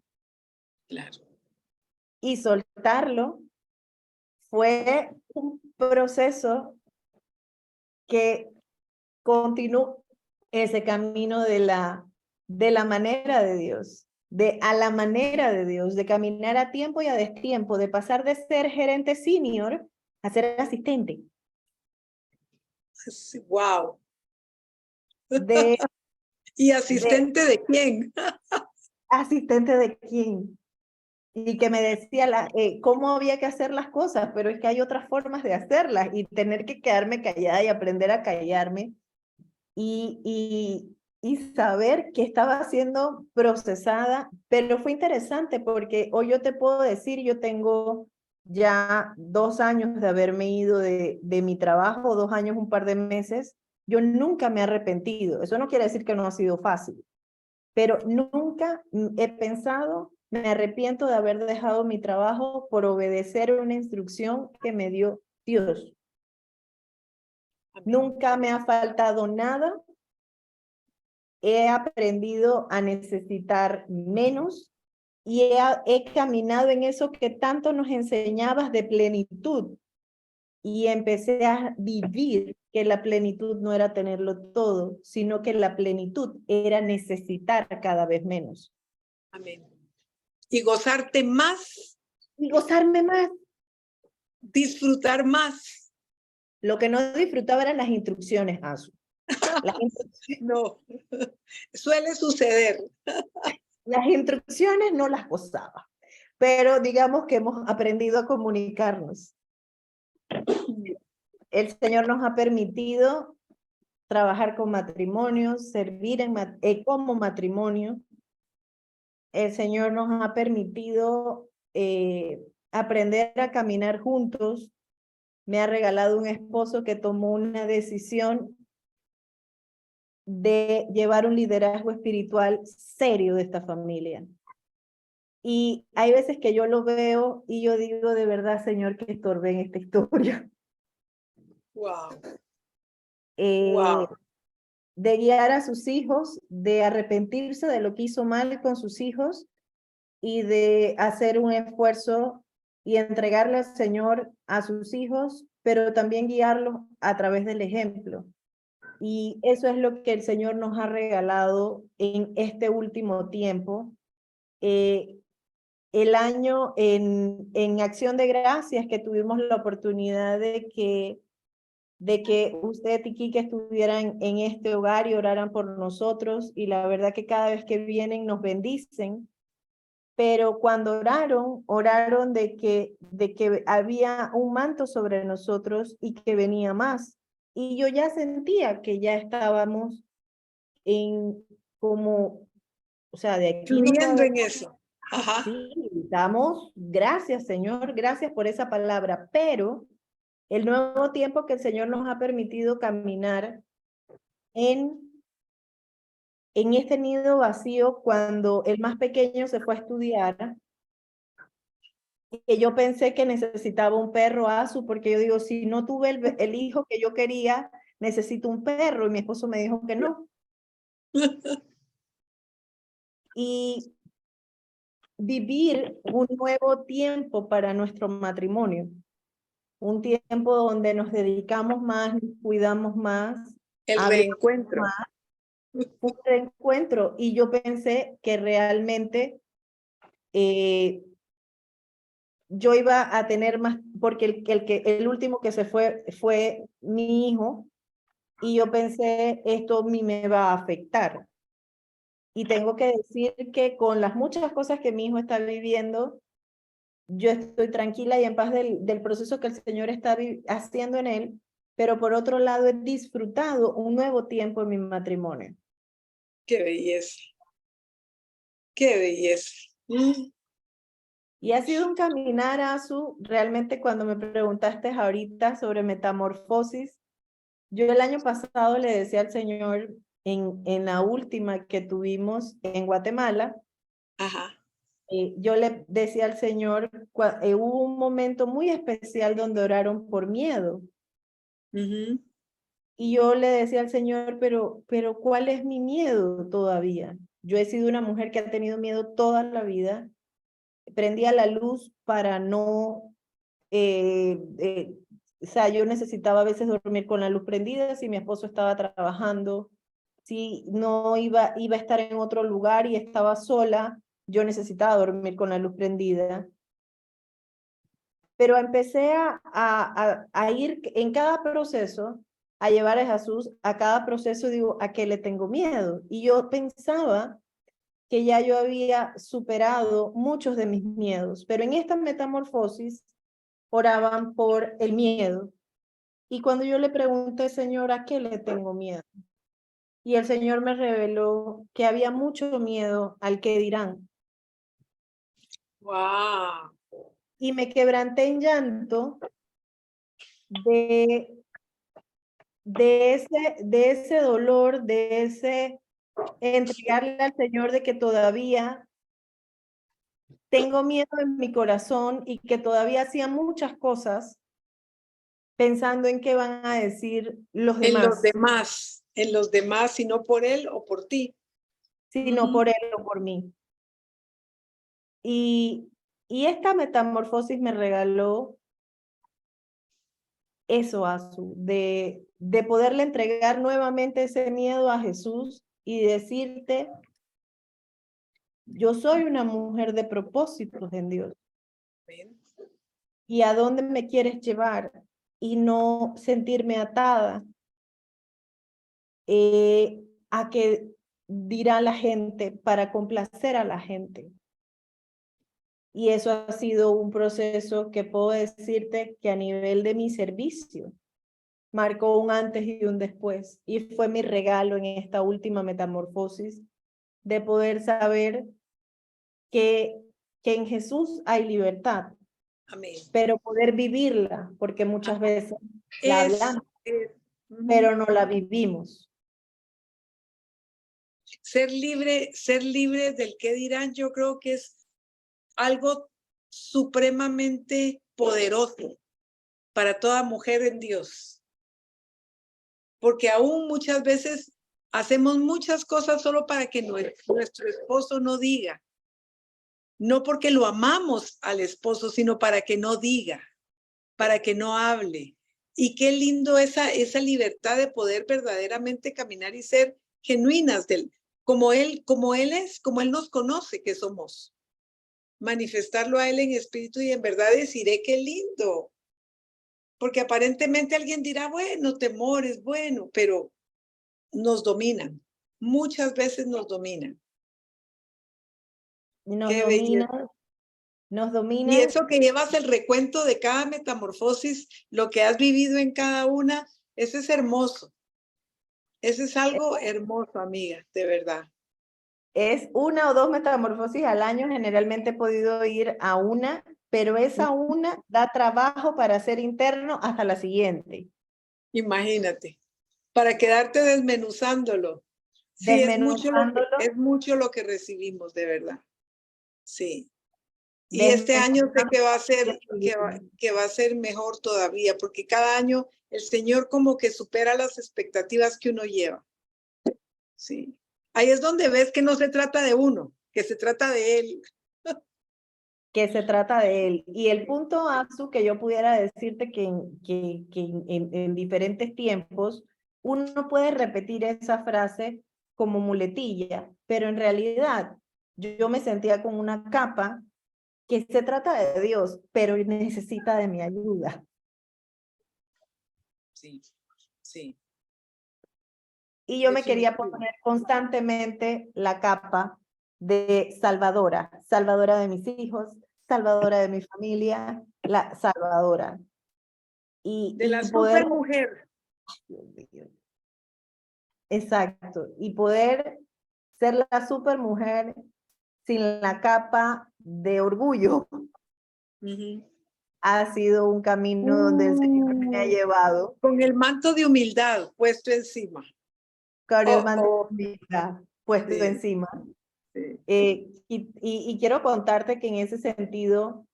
Claro. Y soltarlo fue un proceso que continuó ese camino de la manera de Dios, a la manera de Dios, de caminar a tiempo y a destiempo, de pasar de ser gerente senior a ser asistente. Sí, wow. De ¿Y asistente de quién? asistente de quién. Y que me decía cómo había que hacer las cosas, pero es que hay otras formas de hacerlas y tener que quedarme callada y aprender a callarme y saber que estaba siendo procesada, pero fue interesante porque hoy yo te puedo decir, yo tengo ya 2 años de haberme ido de mi trabajo, 2 años, un par de meses, yo nunca me he arrepentido, eso no quiere decir que no ha sido fácil, pero nunca he pensado, me arrepiento de haber dejado mi trabajo por obedecer una instrucción que me dio Dios. Nunca me ha faltado nada. He aprendido a necesitar menos y he caminado en eso que tanto nos enseñabas de plenitud. Y empecé a vivir que la plenitud no era tenerlo todo, sino que la plenitud era necesitar cada vez menos. Amén. Y gozarte más, Y gozarme más. disfrutar más. Lo que no disfrutaba eran las instrucciones, Azu. No, suele suceder. Las instrucciones no las gozaba, pero digamos que hemos aprendido a comunicarnos. El Señor nos ha permitido trabajar con matrimonios, servir como matrimonio. El Señor nos ha permitido aprender a caminar juntos. Me ha regalado un esposo que tomó una decisión de llevar un liderazgo espiritual serio de esta familia. Y hay veces que yo lo veo y yo digo, de verdad, Señor, que estorbé en esta historia. Wow. Wow. De guiar a sus hijos, de arrepentirse de lo que hizo mal con sus hijos y de hacer un esfuerzo y entregarle al Señor a sus hijos, pero también guiarlos a través del ejemplo. Y eso es lo que el Señor nos ha regalado en este último tiempo. El año en Acción de Gracias, que tuvimos la oportunidad de que usted y Kike estuvieran en este hogar y oraran por nosotros, y la verdad que cada vez que vienen nos bendicen, pero cuando oraron de que había un manto sobre nosotros y que venía más, y yo ya sentía que ya estábamos como, o sea, de aquí no Fluyendo sabemos. en eso. Ajá. Sí, estamos, gracias Señor, gracias por esa palabra, pero el nuevo tiempo que el Señor nos ha permitido caminar en este nido vacío, cuando el más pequeño se fue a estudiar, que yo pensé que necesitaba un perro, Azu, porque yo digo, si no tuve el hijo que yo quería, necesito un perro, y mi esposo me dijo que no. Y vivir un nuevo tiempo para nuestro matrimonio, un tiempo donde nos dedicamos más, nos cuidamos más, El hablamos reencuentro. más, un reencuentro, y yo pensé que realmente yo iba a tener más, porque el último que se fue mi hijo, y yo pensé, esto a mí me va a afectar. Y tengo que decir que con las muchas cosas que mi hijo está viviendo, yo estoy tranquila y en paz del proceso que el Señor está haciendo en él, pero por otro lado he disfrutado un nuevo tiempo en mi matrimonio. Qué belleza. Qué belleza. Y ha sido un caminar, Azu. Realmente cuando me preguntaste ahorita sobre metamorfosis, yo el año pasado le decía al Señor, en la última que tuvimos en Guatemala, Ajá. yo le decía al Señor, hubo un momento muy especial donde oraron por miedo. Ujú. Y yo le decía al Señor, pero ¿cuál es mi miedo todavía? Yo he sido una mujer que ha tenido miedo toda la vida. Prendía la luz para no, o sea, yo necesitaba a veces dormir con la luz prendida si mi esposo estaba trabajando, si no iba a estar en otro lugar y estaba sola, yo necesitaba dormir con la luz prendida. Pero empecé a ir en cada proceso, a llevar a Jesús a cada proceso, digo, ¿a qué le tengo miedo? Y yo pensaba que ya yo había superado muchos de mis miedos, pero en esta metamorfosis oraban por el miedo. Y cuando yo le pregunté, Señor, ¿a qué le tengo miedo? Y el Señor me reveló que había mucho miedo al que dirán. Wow. Y me quebranté en llanto de, de ese dolor, de ese entregarle al Señor de que todavía tengo miedo en mi corazón y que todavía hacía muchas cosas pensando en qué van a decir los demás, En los demás, si no por él o por ti. sino por él o por mí. Y esta metamorfosis me regaló eso, Azu, de poderle entregar nuevamente ese miedo a Jesús y decirte, yo soy una mujer de propósitos en Dios. ¿Y a dónde me quieres llevar? Y no sentirme atada a que dirá la gente para complacer a la gente. Y eso ha sido un proceso que puedo decirte que a nivel de mi servicio marcó un antes y un después. Y fue mi regalo en esta última metamorfosis de poder saber que en Jesús hay libertad, Amén. pero poder vivirla, porque muchas veces la hablamos, pero no la vivimos. Ser libre del qué dirán, yo creo que es algo supremamente poderoso para toda mujer en Dios. Porque aún muchas veces hacemos muchas cosas solo para que nuestro esposo no diga. No porque lo amamos al esposo, sino para que no diga, para que no hable. Y qué lindo esa libertad de poder verdaderamente caminar y ser genuinas como él es, como él nos conoce que somos. Manifestarlo a él en espíritu y en verdad deciré qué lindo. Porque aparentemente alguien dirá, bueno, temor es bueno, pero nos dominan. Muchas veces nos dominan. Nos Y dominan. eso que llevas el recuento de cada metamorfosis, lo que has vivido en cada una, eso es hermoso. Eso es algo hermoso, amiga, de verdad. Es una o dos metamorfosis al año, generalmente he podido ir a una, pero esa una da trabajo para hacer interno hasta la siguiente. Imagínate, para quedarte desmenuzándolo. Sí, es mucho lo que recibimos, de verdad. Sí. Y este año sé que va a ser, que va a ser mejor todavía, porque cada año el Señor como que supera las expectativas que uno lleva. Sí. Ahí es donde ves que no se trata de uno, que se trata de Él. Que se trata de él. Y el punto, Azu, que yo pudiera decirte que en diferentes tiempos uno puede repetir esa frase como muletilla, pero en realidad yo me sentía con una capa que se trata de Dios, pero necesita de mi ayuda. Sí, sí. Y yo me quería poner constantemente la capa de salvadora, salvadora de mis hijos, salvadora de mi familia, la salvadora. De la poder, supermujer. exacto, y poder ser la supermujer sin la capa de orgullo, Ujú. ha sido un camino donde el Señor me ha llevado Con el manto de humildad puesto encima. con el Oh, manto oh, de humildad puesto sí, encima. sí. Y quiero contarte que en ese sentido,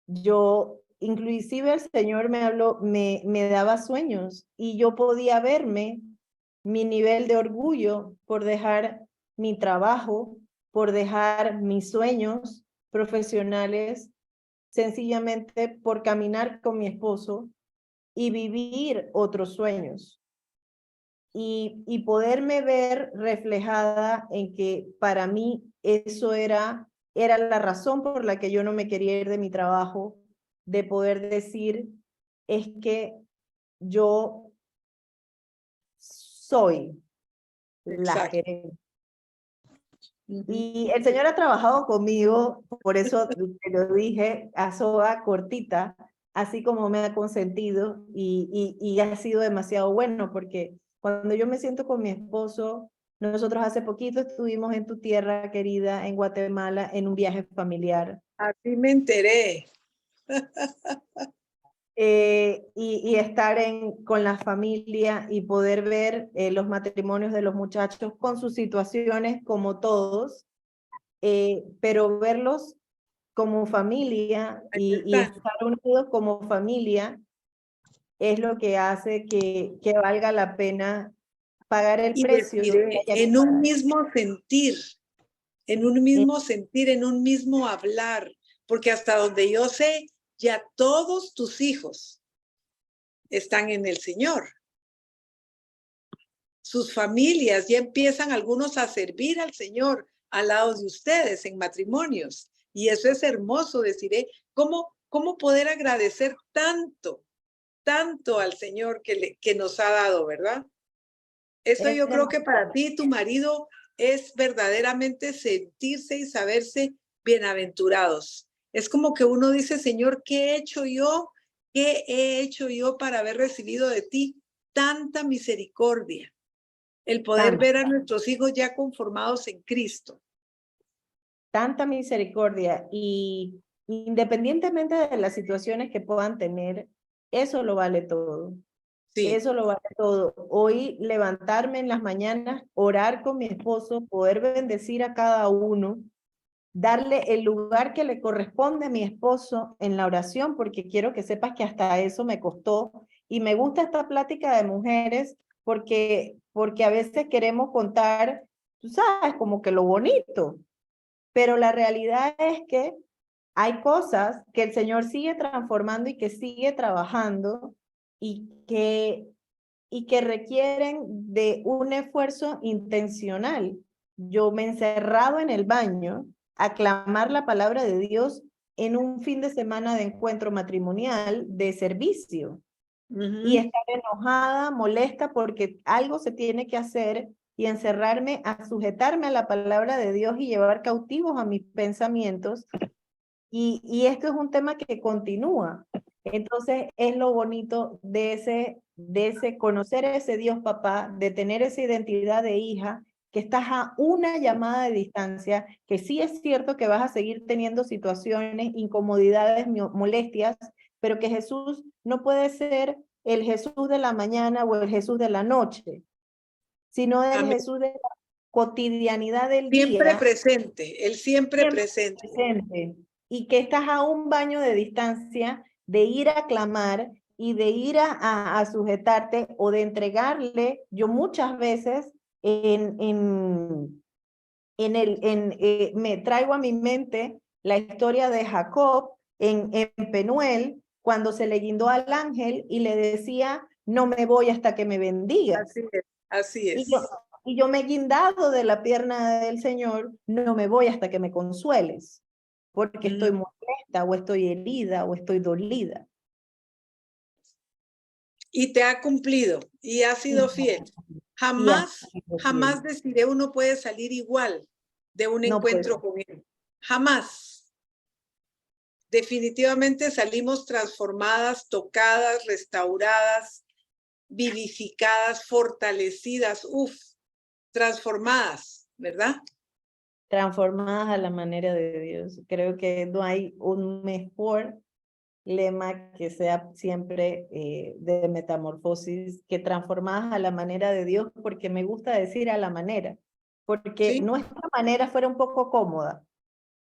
yo, inclusive el Señor me habló, me daba sueños y yo podía verme mi nivel de orgullo por dejar mi trabajo, por dejar mis sueños profesionales, sencillamente por caminar con mi esposo y vivir otros sueños. Y poderme ver reflejada en que para mí eso era la razón por la que yo no me quería ir de mi trabajo, de poder decir, es que yo soy la Exacto. gerente. Ujú. Y el Señor ha trabajado conmigo, por eso te lo dije, a soga cortita, así como me ha consentido y ha sido demasiado bueno, porque cuando yo me siento con mi esposo, nosotros hace poquito estuvimos en tu tierra querida, en Guatemala, en un viaje familiar. Así me enteré. Y estar con la familia y poder ver los matrimonios de los muchachos con sus situaciones como todos, pero verlos como familia Aquí y están. estar unidos como familia es lo que hace que valga la pena pagar el Y precio que deciré, haya que en un pagar. mismo sentir, en un mismo sentir, en un mismo hablar, porque hasta donde yo sé, ya todos tus hijos están en el Señor. Sus familias ya empiezan algunos a servir al Señor al lado de ustedes en matrimonios. Y eso es hermoso, deciré, ¿cómo poder agradecer tanto al Señor que nos ha dado, ¿verdad? Eso Es yo creo que para demasiado. ti, tu marido, es verdaderamente sentirse y saberse bienaventurados. Es como que uno dice, Señor, ¿qué he hecho yo? ¿Qué he hecho yo para haber recibido de ti tanta misericordia? El poder ver a nuestros hijos ya conformados en Cristo. Tanta misericordia y independientemente de las situaciones que puedan tener, eso lo vale todo. Sí. Eso lo vale todo. Hoy levantarme en las mañanas, orar con mi esposo, poder bendecir a cada uno, darle el lugar que le corresponde a mi esposo en la oración, porque quiero que sepas que hasta eso me costó. Y me gusta esta plática de mujeres porque a veces queremos contar, tú sabes, como que lo bonito, pero la realidad es que hay cosas que el Señor sigue transformando y que sigue trabajando y que requieren de un esfuerzo intencional. Yo me he encerrado en el baño a clamar la palabra de Dios en un fin de semana de encuentro matrimonial de servicio y estar enojada, molesta porque algo se tiene que hacer y encerrarme a sujetarme a la palabra de Dios y llevar cautivos a mis pensamientos. Y esto es un tema que continúa. Entonces es lo bonito de ese conocer a ese Dios papá, de tener esa identidad de hija, que estás a una llamada de distancia, que sí es cierto que vas a seguir teniendo situaciones, incomodidades, molestias, pero que Jesús no puede ser el Jesús de la mañana o el Jesús de la noche, sino el Amén. Jesús de la cotidianidad del Siempre día, presente, el siempre siempre presente. presente, y que estás a un baño de distancia de ir a clamar y de ir a sujetarte o de entregarle. Yo muchas veces me traigo a mi mente la historia de Jacob en Penuel, cuando se le guindó al ángel y le decía, no me voy hasta que me bendigas. Así es, así Y yo, es. y yo me he guindado de la pierna del Señor, no me voy hasta que me consueles, porque estoy molesta o estoy herida o estoy dolida. Y te ha cumplido y ha sido fiel. Y así Jamás deciré uno puede salir igual de un no encuentro puedo. con él. Jamás. Definitivamente salimos transformadas, tocadas, restauradas, vivificadas, fortalecidas, transformadas, ¿verdad? transformadas a la manera de Dios. Creo que no hay un mejor lema que sea siempre de metamorfosis que transformadas a la manera de Dios, porque me gusta decir a la manera, porque ¿Sí? nuestra manera fuera un poco cómoda.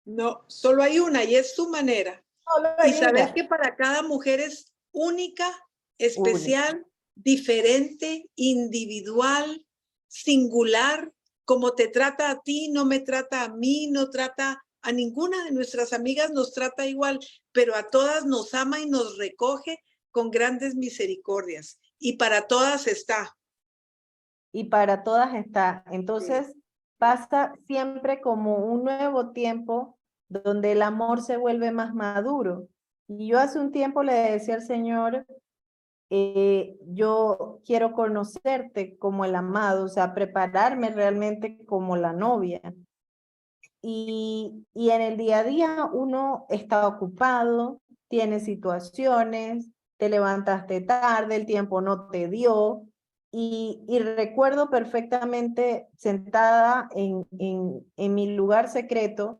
No, solo hay una y es su manera. Solo Y hay saber una. que para cada mujer es única, Única. especial, diferente, individual, singular, como te trata a ti, no me trata a mí, no trata a ninguna de nuestras amigas, nos trata igual, pero a todas nos ama y nos recoge con grandes misericordias. Y para todas está. Y para todas está. Entonces pasa siempre como un nuevo tiempo donde el amor se vuelve más maduro. Y yo hace un tiempo le decía al Señor, yo quiero conocerte como el amado, o sea, prepararme realmente como la novia. Y en el día a día uno está ocupado, tiene situaciones, te levantaste tarde, el tiempo no te dio. Y recuerdo perfectamente sentada en mi lugar secreto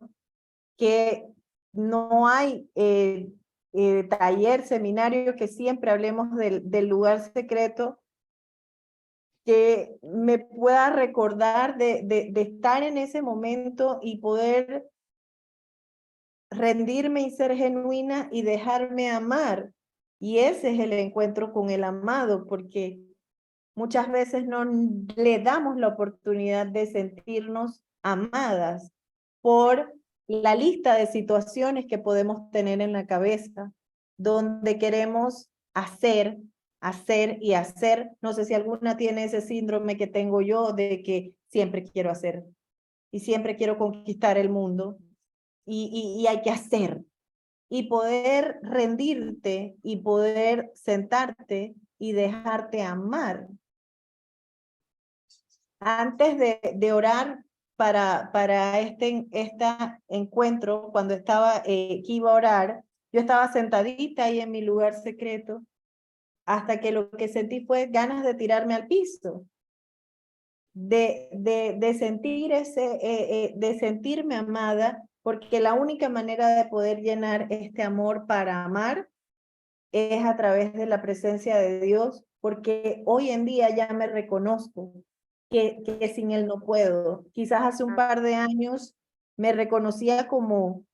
que no hay taller, seminario, que siempre hablemos del lugar secreto, que me pueda recordar de estar en ese momento y poder rendirme y ser genuina y dejarme amar. Y ese es el encuentro con el amado, porque muchas veces no le damos la oportunidad de sentirnos amadas por la lista de situaciones que podemos tener en la cabeza, donde queremos hacer, hacer y hacer. No sé si alguna tiene ese síndrome que tengo yo de que siempre quiero hacer y siempre quiero conquistar el mundo y hay que hacer y poder rendirte y poder sentarte y dejarte amar. Antes de orar para este encuentro, cuando estaba, que iba a orar, yo estaba sentadita ahí en mi lugar secreto, hasta que lo que sentí fue ganas de tirarme al piso, de sentir de sentirme amada, porque la única manera de poder llenar este amor para amar es a través de la presencia de Dios, porque hoy en día ya me reconozco que sin Él no puedo. Quizás hace un par de años me reconocía como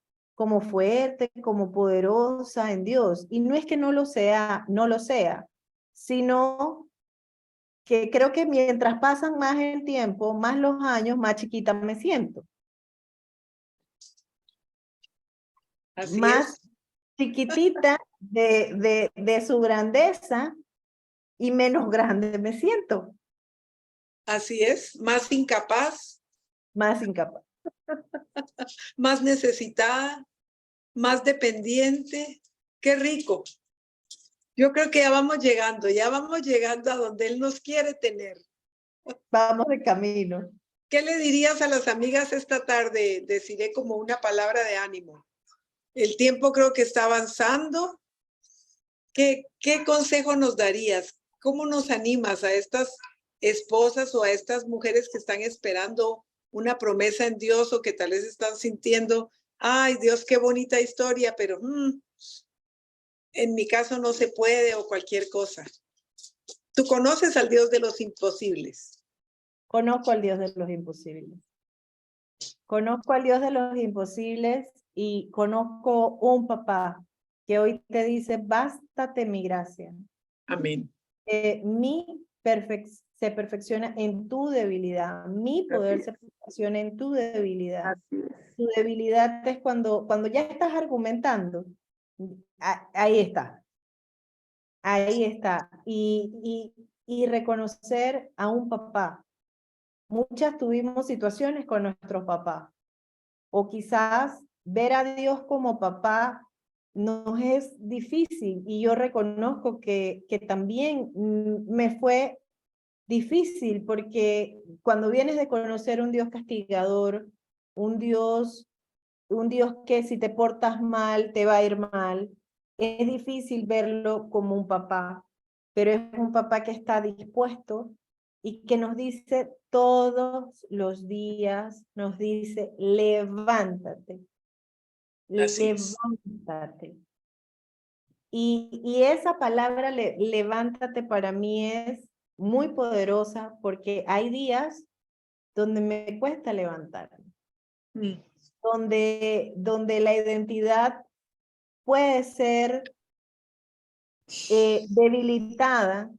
fuerte, como poderosa en Dios, y no es que no lo sea, sino que creo que mientras pasan más el tiempo, más los años, más chiquita me siento. Así Más es. chiquitita de su grandeza y menos grande me siento. Así es. Más incapaz, Más incapaz. más necesitada, más dependiente. Qué rico. Yo creo que ya vamos llegando a donde Él nos quiere tener. Vamos de camino. ¿Qué le dirías a las amigas esta tarde? Deciré como una palabra de ánimo. El tiempo creo que está avanzando. ¿Qué consejo nos darías? ¿Cómo nos animas a estas esposas o a estas mujeres que están esperando una promesa en Dios o que tal vez están sintiendo, ay Dios, qué bonita historia, pero en mi caso no se puede o cualquier cosa? Tú conoces al Dios de los imposibles. Conozco al Dios de los imposibles. Conozco al Dios de los imposibles y conozco un papá que hoy te dice, bástate mi gracia. Amén. Se perfecciona en tu debilidad. Mi poder se perfecciona en tu debilidad. Tu debilidad es cuando ya estás argumentando. Ahí está. Ahí está. Y reconocer a un papá. Muchas tuvimos situaciones con nuestros papás. O quizás ver a Dios como papá nos es difícil. Y yo reconozco que también me fue difícil, porque cuando vienes de conocer un Dios castigador, un Dios que si te portas mal, te va a ir mal, es difícil verlo como un papá, pero es un papá que está dispuesto y que nos dice todos los días, nos dice, levántate, Así es. levántate. Y esa palabra levántate para mí es muy poderosa porque hay días donde me cuesta levantarme, Mm, donde la identidad puede ser debilitada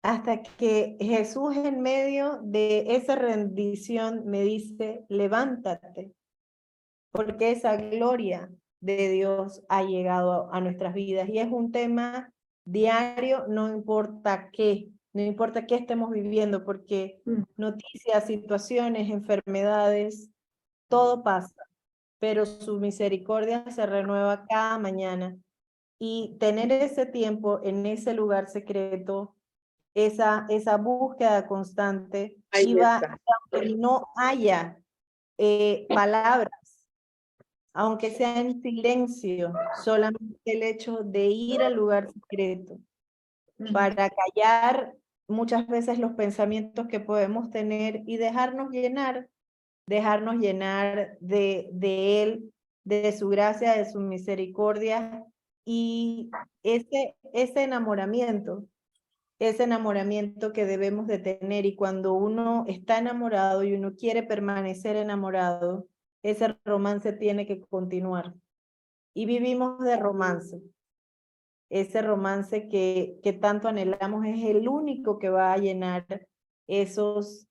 hasta que Jesús en medio de esa rendición me dice, levántate, porque esa gloria de Dios ha llegado a nuestras vidas y es un tema diario, no importa qué estemos viviendo, porque mm. noticias, situaciones, enfermedades, todo pasa, pero su misericordia se renueva cada mañana. Y tener ese tiempo en ese lugar secreto, esa búsqueda constante, Ahí está. aunque no haya palabras, aunque sea en silencio, solamente el hecho de ir al lugar secreto para callar muchas veces los pensamientos que podemos tener y dejarnos llenar de Él, de su gracia, de su misericordia y ese enamoramiento que debemos de tener y cuando uno está enamorado y uno quiere permanecer enamorado, ese romance tiene que continuar. Y vivimos de romance. Ese romance que tanto anhelamos es el único que va a llenar esos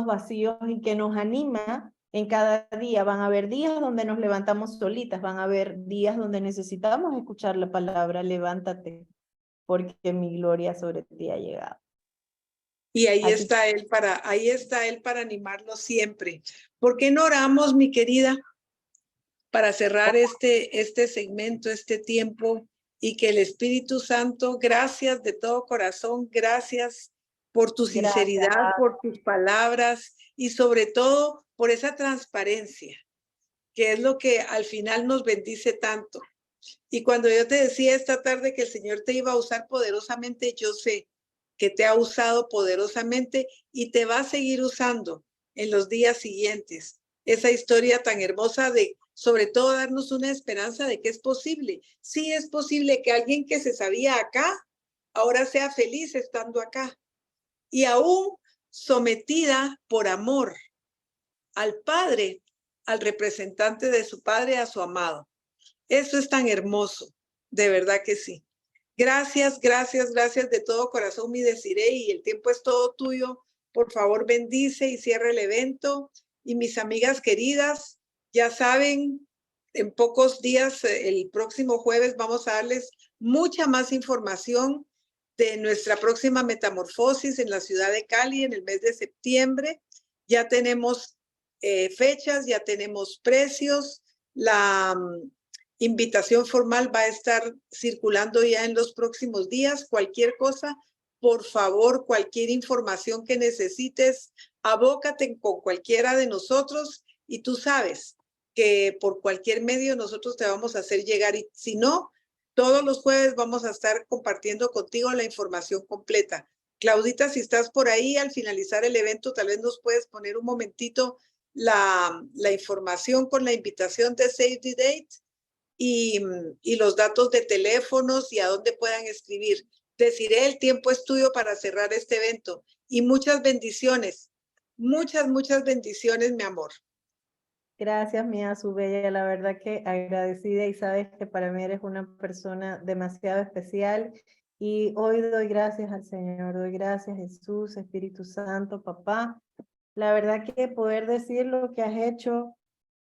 vacíos y que nos anima en cada día. Van a haber días donde nos levantamos solitas, van a haber días donde necesitamos escuchar la palabra, levántate, porque mi gloria sobre ti ha llegado. Y ahí Así está él para animarnos siempre. ¿Por qué no oramos, mi querida, para cerrar este segmento, este tiempo, y que el Espíritu Santo, gracias de todo corazón, gracias por tu gracias. sinceridad, por tus palabras y sobre todo por esa transparencia, que es lo que al final nos bendice tanto. Y cuando yo te decía esta tarde que el Señor te iba a usar poderosamente, yo sé que te ha usado poderosamente y te va a seguir usando en los días siguientes. Esa historia tan hermosa de, sobre todo, darnos una esperanza de que es posible. Sí es posible que alguien que se sabía acá, ahora sea feliz estando acá. Y aún sometida por amor al Padre, al representante de su Padre, a su amado. Eso es tan hermoso, de verdad que sí. Gracias, gracias, gracias de todo corazón, mi Desiree, y el tiempo es todo tuyo. Por favor, bendice y cierra el evento. Y mis amigas queridas, ya saben, en pocos días, el próximo jueves, vamos a darles mucha más información de nuestra próxima metamorfosis en la ciudad de Cali en el mes de septiembre. Ya tenemos fechas, ya tenemos precios. La invitación formal va a estar circulando ya en los próximos días. Cualquier cosa, por favor, cualquier información que necesites, abócate con cualquiera de nosotros y tú sabes que por cualquier medio nosotros te vamos a hacer llegar. Y si no, todos los jueves vamos a estar compartiendo contigo la información completa. Claudita, si estás por ahí al finalizar el evento, tal vez nos puedes poner un momentito la información con la invitación de Save the Date y los datos de teléfonos y a dónde puedan escribir. Deciré, el tiempo es tuyo para cerrar este evento. Y muchas bendiciones, muchas bendiciones, mi amor. Gracias, Mía Subella, la verdad que agradecida y sabes que para mí eres una persona demasiado especial y hoy doy gracias al Señor, doy gracias Jesús, Espíritu Santo, Papá. La verdad que poder decir lo que has hecho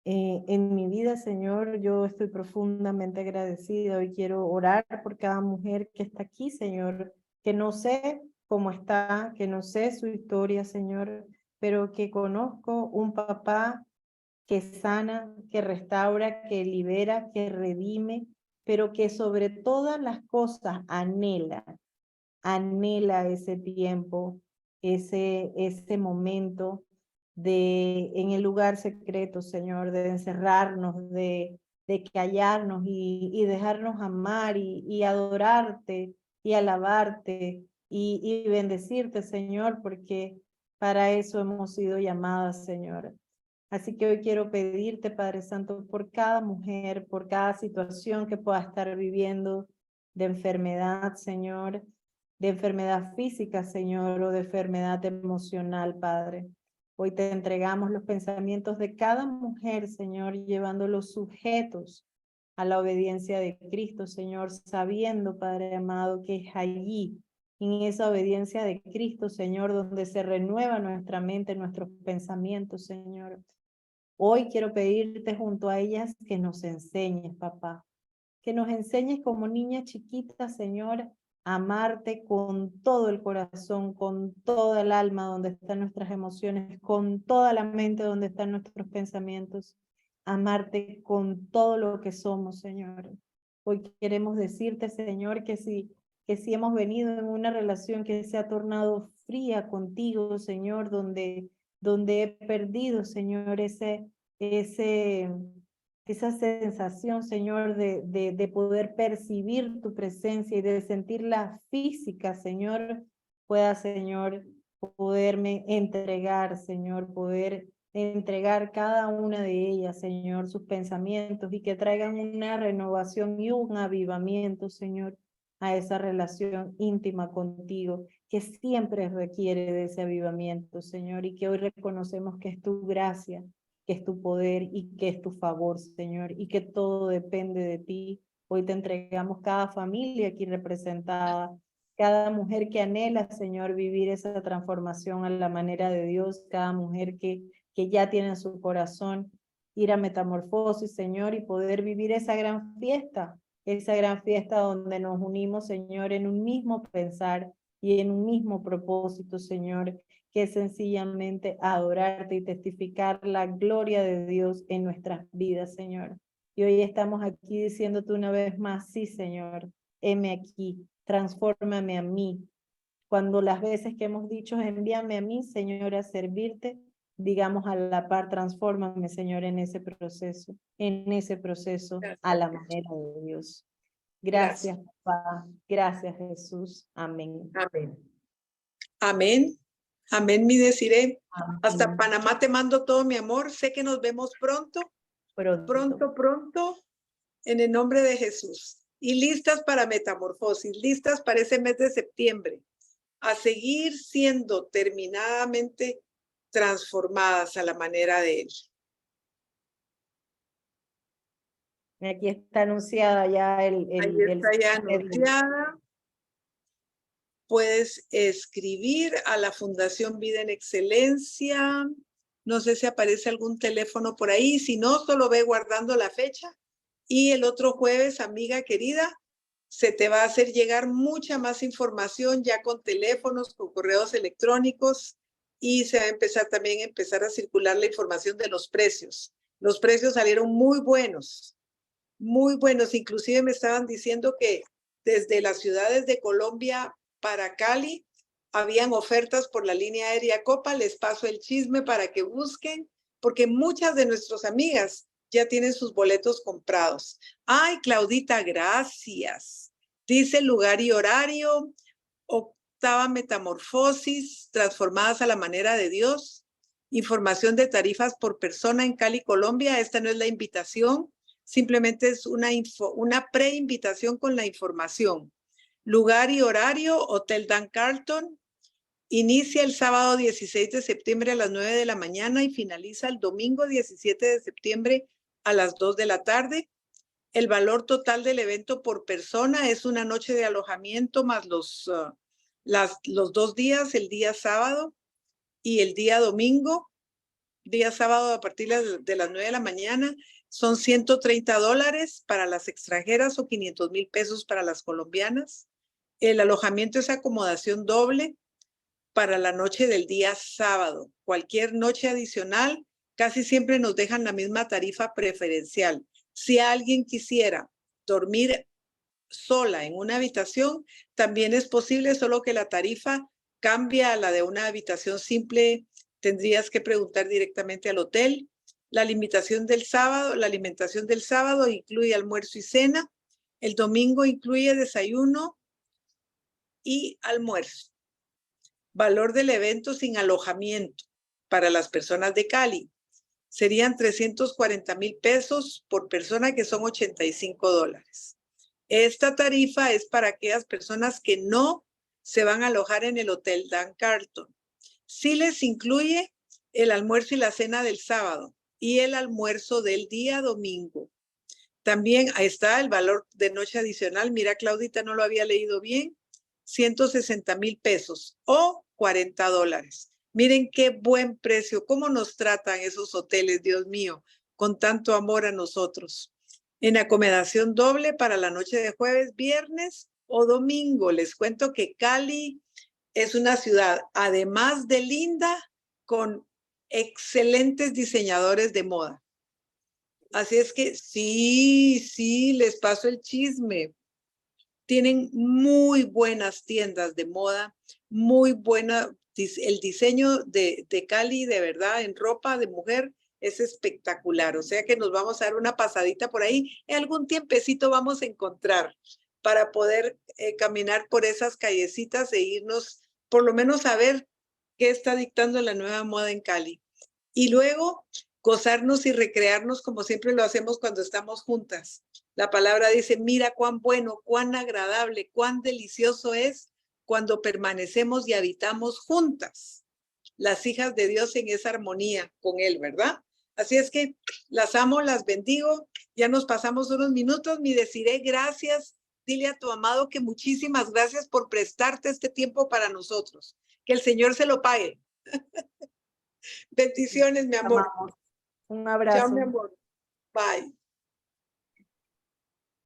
en mi vida, Señor, yo estoy profundamente agradecida y quiero orar por cada mujer que está aquí, Señor, que no sé cómo está, que no sé su historia, Señor, pero que conozco un papá que sana, que restaura, que libera, que redime, pero que sobre todas las cosas anhela ese tiempo, ese momento en el lugar secreto, Señor, de encerrarnos, de callarnos y dejarnos amar y adorarte y alabarte y bendecirte, Señor, porque para eso hemos sido llamadas, Señor. Así que hoy quiero pedirte, Padre Santo, por cada mujer, por cada situación que pueda estar viviendo de enfermedad, Señor, de enfermedad física, Señor, o de enfermedad emocional, Padre. Hoy te entregamos los pensamientos de cada mujer, Señor, llevándolos sujetos a la obediencia de Cristo, Señor, sabiendo, Padre amado, que es allí, en esa obediencia de Cristo, Señor, donde se renueva nuestra mente, nuestros pensamientos, Señor. Hoy quiero pedirte junto a ellas que nos enseñes, papá, que nos enseñes como niña chiquita, Señor, a amarte con todo el corazón, con toda el alma donde están nuestras emociones, con toda la mente donde están nuestros pensamientos, amarte con todo lo que somos, Señor. Hoy queremos decirte, Señor, que si hemos venido en una relación que se ha tornado fría contigo, Señor, donde he perdido, Señor, esa sensación, Señor, de poder percibir tu presencia y de sentirla física, Señor, pueda, Señor, poderme entregar, Señor, poder entregar cada una de ellas, Señor, sus pensamientos y que traigan una renovación y un avivamiento, Señor, a esa relación íntima contigo, que siempre requiere de ese avivamiento, Señor, y que hoy reconocemos que es tu gracia, que es tu poder y que es tu favor, Señor, y que todo depende de ti. Hoy te entregamos cada familia aquí representada, cada mujer que anhela, Señor, vivir esa transformación a la manera de Dios, cada mujer que ya tiene en su corazón ir a metamorfosis, Señor, y poder vivir esa gran fiesta donde nos unimos, Señor, en un mismo pensar y en un mismo propósito, Señor, que es sencillamente adorarte y testificar la gloria de Dios en nuestras vidas, Señor. Y hoy estamos aquí diciéndote una vez más, sí, Señor, heme aquí, transfórmame a mí. Cuando las veces que hemos dicho, envíame a mí, Señor, a servirte, digamos a la par, transfórmame, Señor, en ese proceso, a la manera de Dios. Gracias, papá. Gracias, Jesús. Amén. Amén. Amén. Amén, mi Desiree. Hasta Amén. Panamá te mando todo mi amor. Sé que nos vemos pronto, pronto, en el nombre de Jesús. Y listas para metamorfosis, listas para ese mes de septiembre, a seguir siendo terminadamente transformadas a la manera de Él. Aquí está anunciada ya Ahí está ya anunciada. Puedes escribir a la Fundación Vida en Excelencia. No sé si aparece algún teléfono por ahí. Si no, solo ve guardando la fecha. Y el otro jueves, amiga querida, se te va a hacer llegar mucha más información ya con teléfonos, con correos electrónicos. Y se va a empezar también a circular la información de los precios. Los precios salieron muy buenos. Muy buenos. Inclusive me estaban diciendo que desde las ciudades de Colombia para Cali habían ofertas por la línea aérea Copa. Les paso el chisme para que busquen, porque muchas de nuestras amigas ya tienen sus boletos comprados. Ay, Claudita, gracias. Dice lugar y horario, octava metamorfosis, transformadas a la manera de Dios. Información de tarifas por persona en Cali, Colombia. Esta no es la invitación, simplemente es una pre-invitación con la información. Lugar y horario, Hotel Dan Carlton. Inicia el sábado 16 de septiembre a las 9 de la mañana y finaliza el domingo 17 de septiembre a las 2 de la tarde. El valor total del evento por persona es una noche de alojamiento más los 2 días, el día sábado y el día domingo. Día sábado a partir de las 9 de la mañana son $130 para las extranjeras o 500,000 pesos para las colombianas. El alojamiento es acomodación doble para la noche del día sábado. Cualquier noche adicional, casi siempre nos dejan la misma tarifa preferencial. Si alguien quisiera dormir sola en una habitación, también es posible, solo que la tarifa cambia a la de una habitación simple. Tendrías que preguntar directamente al hotel. La alimentación del sábado incluye almuerzo y cena. El domingo incluye desayuno y almuerzo. Valor del evento sin alojamiento para las personas de Cali. Serían 340,000 pesos por persona, que son $85. Esta tarifa es para aquellas personas que no se van a alojar en el Hotel Dan Carlton. Sí les incluye el almuerzo y la cena del sábado y el almuerzo del día domingo. También está el valor de noche adicional. Mira, Claudita, no lo había leído bien. 160,000 pesos o $40. Miren qué buen precio. ¿Cómo nos tratan esos hoteles, Dios mío, con tanto amor a nosotros? En acomodación doble para la noche de jueves, viernes o domingo. Les cuento que Cali es una ciudad, además de linda, con excelentes diseñadores de moda. Así es que sí, les paso el chisme. Tienen muy buenas tiendas de moda, muy buena, el diseño de Cali, de verdad, en ropa de mujer es espectacular. O sea que nos vamos a dar una pasadita por ahí. En algún tiempecito vamos a encontrar para poder caminar por esas callecitas e irnos, por lo menos a ver qué está dictando la nueva moda en Cali. Y luego gozarnos y recrearnos como siempre lo hacemos cuando estamos juntas. La palabra dice, mira cuán bueno, cuán agradable, cuán delicioso es cuando permanecemos y habitamos juntas, las hijas de Dios en esa armonía con Él, ¿verdad? Así es que las amo, las bendigo. Ya nos pasamos unos minutos. Mi Desiré, gracias. Dile a tu amado que muchísimas gracias por prestarte este tiempo para nosotros. Que el Señor se lo pague. Bendiciones, mi amor. Un Chao, abrazo. mi amor. Bye.